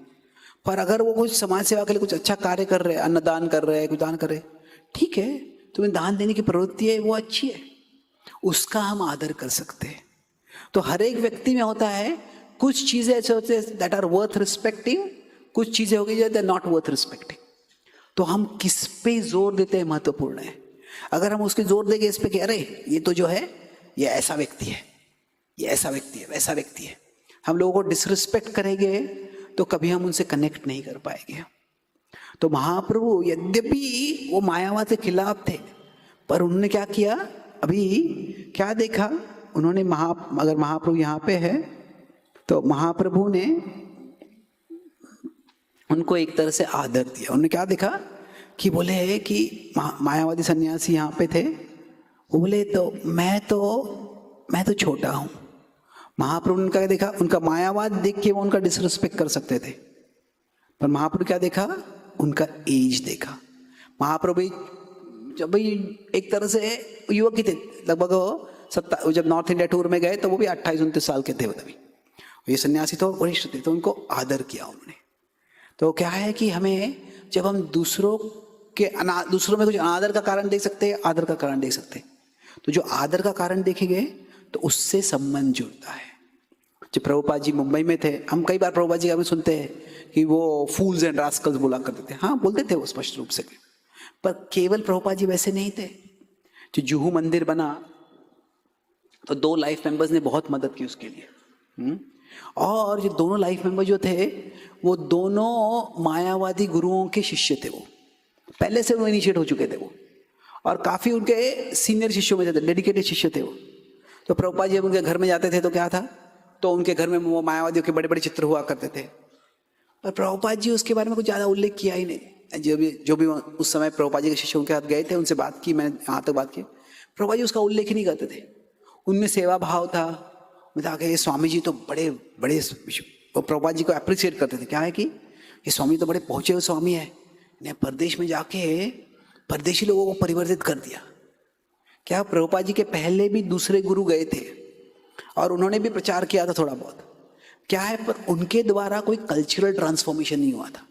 पर अगर वो कुछ समाज सेवा के लिए कुछ अच्छा कार्य कर रहे हैं, अन्नदान कर रहे हैं, कुछ दान कर रहे हैं, ठीक है, तुम्हें दान देने की प्रवृत्ति है, वो अच्छी है, उसका हम आदर कर सकते हैं। तो हर एक व्यक्ति में होता है, कुछ चीजें ऐसे होते हैं दैट आर वर्थ रिस्पेक्टिंग, कुछ चीजें हो गई जो दैट नॉट वर्थ रिस्पेक्टिंग। तो हम किस पे जोर देते हैं महत्वपूर्ण है। अगर हम उसके जोर देंगे इस पे कि अरे ये तो जो है ये ऐसा व्यक्ति है, ये ऐसा व्यक्ति है, वैसा व्यक्ति है, हम लोगों को डिसरिस्पेक्ट करेंगे तो कभी हम उनसे कनेक्ट नहीं कर पाएंगे। तो महाप्रभु यद्यपि वो मायावाद के खिलाफ थे, पर उन्होंने क्या किया, अभी क्या देखा उन्होंने, अगर महाप्रभु यहाँ पे है तो महाप्रभु ने उनको एक तरह से आदर दिया। उन्होंने क्या देखा कि बोले कि मायावादी सन्यासी यहाँ पे थे, वो बोले तो मैं तो छोटा हूँ। महाप्रभु ने क्या देखा, उनका मायावाद देख के वो उनका डिसरिस्पेक्ट कर सकते थे, पर महाप्रभु क्या देखा, उनका एज देखा। महाप्रभु जब भाई एक तरह से युवक ही थे, लगभग जब नॉर्थ इंडिया टूर में गए तो वो भी 28-29 साल के थे तभी। ये सन्यासी तो वरिष्ठ थे, तो उनको आदर किया उन्होंने। तो क्या है कि हमें जब हम दूसरों में कुछ अनादर का कारण देख सकते हैं, आदर का कारण देख सकते हैं, तो जो आदर का कारण देखेंगे तो उससे संबंध जुड़ता है। जब प्रभुपाद जी मुंबई में थे, हम कई बार प्रभुपाद जी का भी सुनते हैं कि वो फूल्स एंड रास्कल्स बोला करते थे। हाँ, बोलते थे वो स्पष्ट रूप से, पर केवल प्रभुपाद जी वैसे नहीं थे। जो जुहू मंदिर बना तो 2 लाइफ मेंबर्स ने बहुत मदद की उसके लिए, और जो दोनों लाइफ मेंबर जो थे वो दोनों मायावादी गुरुओं के शिष्य थे। वो पहले से वो इनिशिएट हो चुके थे वो, और काफी उनके सीनियर शिष्यों में थे, डेडिकेटेड शिष्य थे वो। तो प्रभुपाद जी जब उनके घर में जाते थे तो क्या था, तो उनके घर में वो मायावादियों के बड़े बड़े चित्र हुआ करते थे, पर प्रभुपाद जी उसके बारे में कुछ ज्यादा उल्लेख किया ही नहीं। जो भी उस समय प्रभुपाद जी के शिष्यों के साथ गए थे, उनसे बात की, मैंने यहाँ तक बात की, प्रभुपाद जी उसका उल्लेख ही नहीं करते थे। उनमें सेवा भाव था, मतलब स्वामी जी तो बड़े बड़े प्रभुपाद जी को अप्रिशिएट करते थे। क्या है कि ये स्वामी तो बड़े पहुंचे हुए स्वामी है, इन्हें परदेश में जाके परदेशी लोगों को परिवर्तित कर दिया। क्या प्रभुपाद जी के पहले भी दूसरे गुरु गए थे और उन्होंने भी प्रचार किया था थोड़ा बहुत, क्या है, पर उनके द्वारा कोई कल्चरल ट्रांसफॉर्मेशन नहीं हुआ था।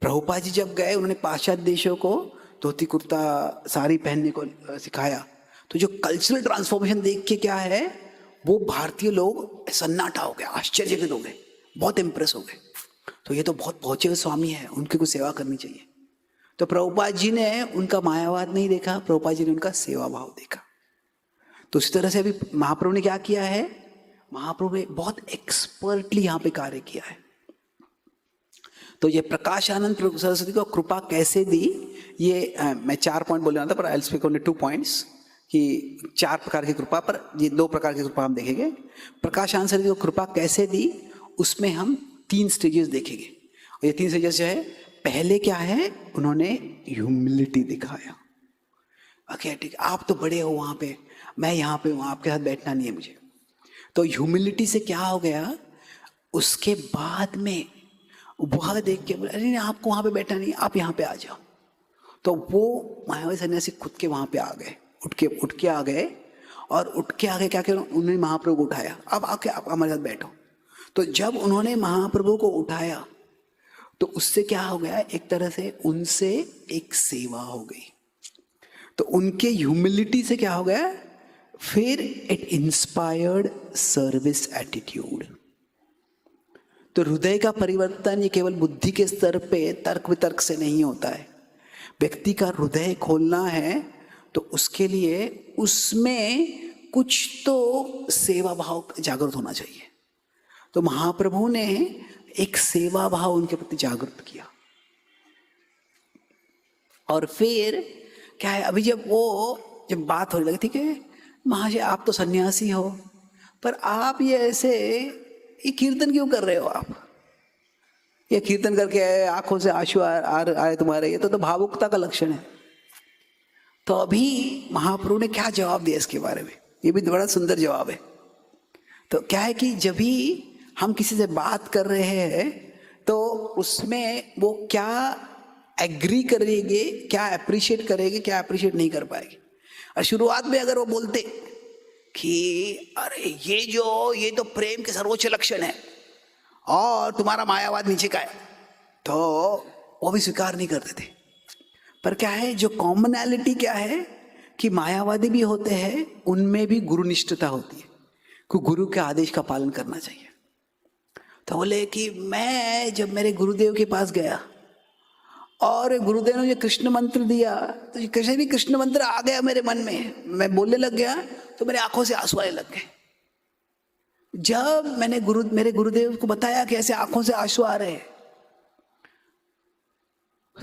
प्रभुपाद जी जब गए, उन्होंने पाश्चात्य देशों को धोती कुर्ता साड़ी पहनने को सिखाया, तो जो कल्चरल ट्रांसफॉर्मेशन देख के क्या है, वो भारतीय लोग सन्नाटा हो गए, आश्चर्यचकित हो गए, बहुत इंप्रेस हो गए। तो ये तो बहुत पहुंचे हुए स्वामी है, उनकी कुछ सेवा करनी चाहिए। तो प्रभुपाद जी ने उनका मायावाद नहीं देखा, प्रभुपाद जी ने उनका सेवा भाव देखा। तो उसी तरह से अभी महाप्रभु ने क्या किया है, महाप्रभु ने बहुत एक्सपर्टली यहाँ पे कार्य किया है। तो ये प्रकाशानंद सरस्वती को कृपा कैसे दी, ये मैं 4 पॉइंट बोल रहा था, पर I will speak only 2 points, कि 4 प्रकार की कृपा, पर ये 2 प्रकार की कृपा हम देखेंगे। प्रकाशानंद सरस्वती को कृपा कैसे दी, उसमें हम 3 स्टेजेस देखेंगे। और ये 3 स्टेजेस जो है, पहले क्या है, उन्होंने ह्यूमिलिटी दिखाया। ओके ठीक, आप तो बड़े हो वहां पे, मैं यहाँ पे हूँ, आपके साथ बैठना नहीं है मुझे। तो ह्यूमिलिटी से क्या हो गया, उसके बाद में वह देख के बोला, अरे आपको वहां पे बैठना नहीं, आप यहाँ पे आ जाओ। तो वो मायावी सन्यासी खुद के वहां पे आ गए, उठ के आ गए, और उठ के आगे क्या किया, उन्होंने महाप्रभु को उठाया, अब आके आप हमारे साथ बैठो। तो जब उन्होंने महाप्रभु को उठाया तो उससे क्या हो गया, एक तरह से उनसे एक सेवा हो गई। तो उनके ह्यूमिलिटी से क्या हो गया, फिर इट इंस्पायर्ड सर्विस एटीट्यूड। तो हृदय का परिवर्तन ये केवल बुद्धि के स्तर पे तर्क वितर्क से नहीं होता है। व्यक्ति का हृदय खोलना है तो उसके लिए उसमें कुछ तो सेवा भाव जागृत होना चाहिए। तो महाप्रभु ने एक सेवा भाव उनके प्रति जागृत किया। और फिर क्या है, अभी जब बात होने लगी, ठीक है महाशय आप तो सन्यासी हो, पर आप ये ऐसे ये कीर्तन क्यों कर रहे हो, आप ये कीर्तन करके आंखों से आंसू आए तुम्हारे, ये तो भावुकता का लक्षण है। तो अभी महाप्रभु ने क्या जवाब दिया इसके बारे में, ये भी बड़ा सुंदर जवाब है। तो क्या है कि जब भी हम किसी से बात कर रहे हैं तो उसमें वो क्या एग्री करेंगे, क्या अप्रिशिएट करेंगे, क्या अप्रिशिएट नहीं कर पाएंगे। और शुरुआत में अगर वो बोलते कि अरे ये तो प्रेम के सर्वोच्च लक्षण है और तुम्हारा मायावाद नीचे का है, तो वो भी स्वीकार नहीं करते थे। पर क्या है, जो कॉमनैलिटी क्या है कि मायावादी भी होते हैं, उनमें भी गुरुनिष्ठता होती है कि गुरु के आदेश का पालन करना चाहिए। तो बोले कि मैं जब मेरे गुरुदेव के पास गया और गुरुदेव ने मुझे कृष्ण मंत्र दिया तो कैसे भी कृष्ण मंत्र आ गया मेरे मन में, मैं बोलने लग गया तो मेरे आंखों से आंसू आने लग गए। जब मैंने मेरे गुरुदेव को बताया कि ऐसे आंखों से आंसू आ रहे हैं,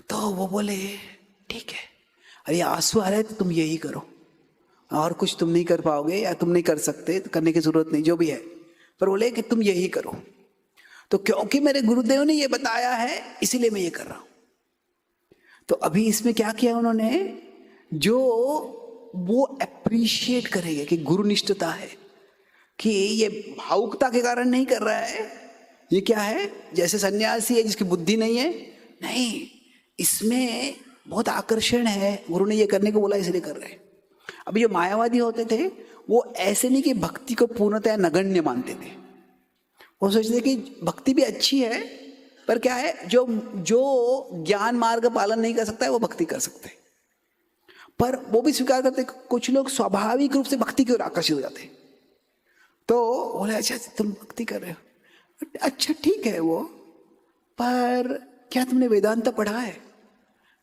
तो वो बोले ठीक है, अरे आंसू आ रहे हैं तो तुम यही करो, और कुछ तुम नहीं कर पाओगे या तुम नहीं कर सकते तो करने की जरूरत नहीं, जो भी है, पर बोले कि तुम यही करो। तो क्योंकि मेरे गुरुदेव ने ये बताया है इसीलिए मैं ये कर रहा हूं। तो अभी इसमें क्या किया उन्होंने, जो वो अप्रिशिएट करेंगे कि गुरुनिष्ठता है, कि ये भावुकता के कारण नहीं कर रहा है, ये क्या है जैसे सन्यासी है जिसकी बुद्धि नहीं है, नहीं, इसमें बहुत आकर्षण है, गुरु ने ये करने को बोला इसलिए कर रहे हैं। अभी जो मायावादी होते थे वो ऐसे नहीं कि भक्ति को पूर्णतः नगण्य मानते थे, वो सोचते कि भक्ति भी अच्छी है, पर क्या है जो ज्ञान मार्ग का पालन नहीं कर सकता है वो भक्ति कर सकते हैं। पर वो भी स्वीकार करते, कुछ लोग स्वाभाविक रूप से भक्ति की ओर आकर्षित हो जाते, तो बोले अच्छा तुम भक्ति कर रहे हो, अच्छा ठीक है वो, पर क्या तुमने वेदांत पढ़ा है?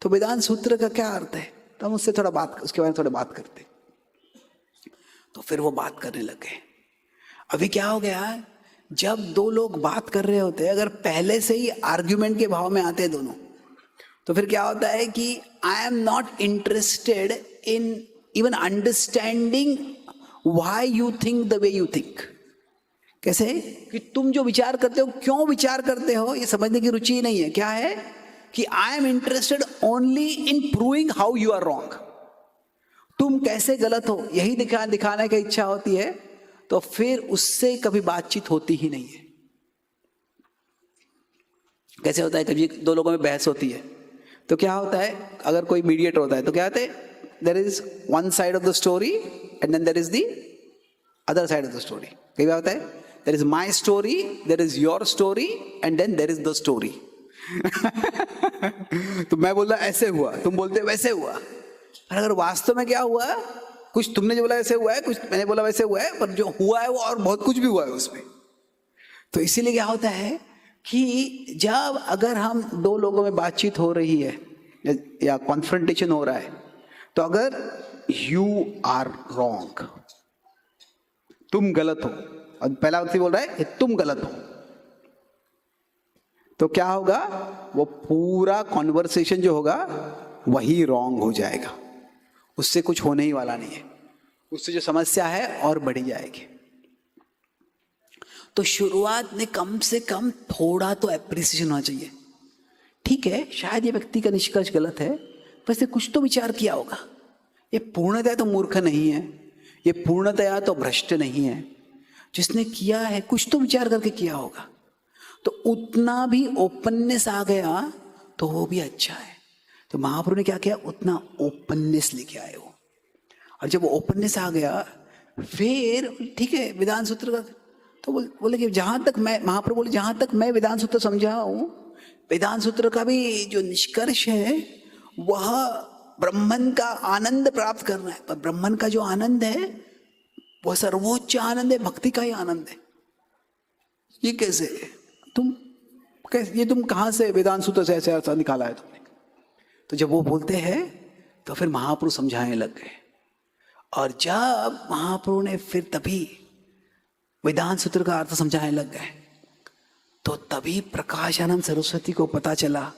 तो वेदांत सूत्र का क्या अर्थ है? तो हम उससे उसके बारे में थोड़ा बात करते। तो फिर वो बात करने लगे। अभी क्या हो गया, जब दो लोग बात कर रहे होते हैं, अगर पहले से ही आर्ग्यूमेंट के भाव में आते हैं दोनों, तो फिर क्या होता है कि I am not interested in even understanding why you think the way you think. कैसे कि तुम जो विचार करते हो क्यों विचार करते हो ये समझने की रुचि नहीं है। क्या है कि I am interested only in proving how you are wrong, तुम कैसे गलत हो यही दिखाने की इच्छा होती है, तो फिर उससे कभी बातचीत होती ही नहीं है। कैसे होता है, कभी दो लोगों में बहस होती है तो क्या होता है, अगर कोई मीडिएटर होता है तो क्या होता है, there is one side of the story and then there is the other side of the story. क्या होता है, there is my story, there is your story and then there is the story. तो मैं बोल रहा ऐसे हुआ, तुम बोलते वैसे हुआ, पर अगर वास्तव में क्या हुआ, कुछ तुमने जो बोला वैसे हुआ है, कुछ मैंने बोला वैसे हुआ है, पर जो हुआ है वो और बहुत कुछ भी हुआ है उसमें। तो इसीलिए क्या होता है कि जब अगर हम दो लोगों में बातचीत हो रही है या कॉन्फ्रंटेशन हो रहा है, तो अगर यू आर रॉन्ग, तुम गलत हो, और पहला व्यक्ति बोल रहा है कि तुम गलत हो, तो क्या होगा, वो पूरा कॉन्वर्सेशन जो होगा वही रॉन्ग हो जाएगा, उससे कुछ होने ही वाला नहीं है, उससे जो समस्या है और बढ़ी जाएगी। तो शुरुआत में कम से कम थोड़ा तो एप्रिसिएशन होना चाहिए। ठीक है, शायद ये व्यक्ति का निष्कर्ष गलत है, पर इसने कुछ तो विचार किया होगा, ये पूर्णतया तो मूर्ख नहीं है, ये पूर्णतया तो भ्रष्ट नहीं है, जिसने किया है कुछ तो विचार करके किया होगा। तो उतना भी ओपननेस आ गया तो वो भी अच्छा है। तो महाप्रभु ने क्या किया, उतना ओपननेस लेके आए वो, और जब वो ओपननेस आ गया फिर ठीक है वेदांत सूत्र का, तो बोले कि जहां तक मैं, महाप्रभु बोले जहां तक मैं वेदांत सूत्र समझा हूं, वेदांत सूत्र का भी जो निष्कर्ष है वह ब्रह्मन का आनंद प्राप्त करना है, पर ब्रह्मन का जो आनंद है वह सर्वोच्च आनंद है, भक्ति का ही आनंद है। ये कैसे तुम कहां से वेदांत सूत्र से ऐसा निकाला है तुमने? तो जब वो बोलते हैं तो फिर महाप्रभु समझाने लग गए, और जब महाप्रभु ने फिर तभी वेदांत सूत्र का अर्थ समझाने लग गए, तो तभी प्रकाशानंद सरस्वती को पता चला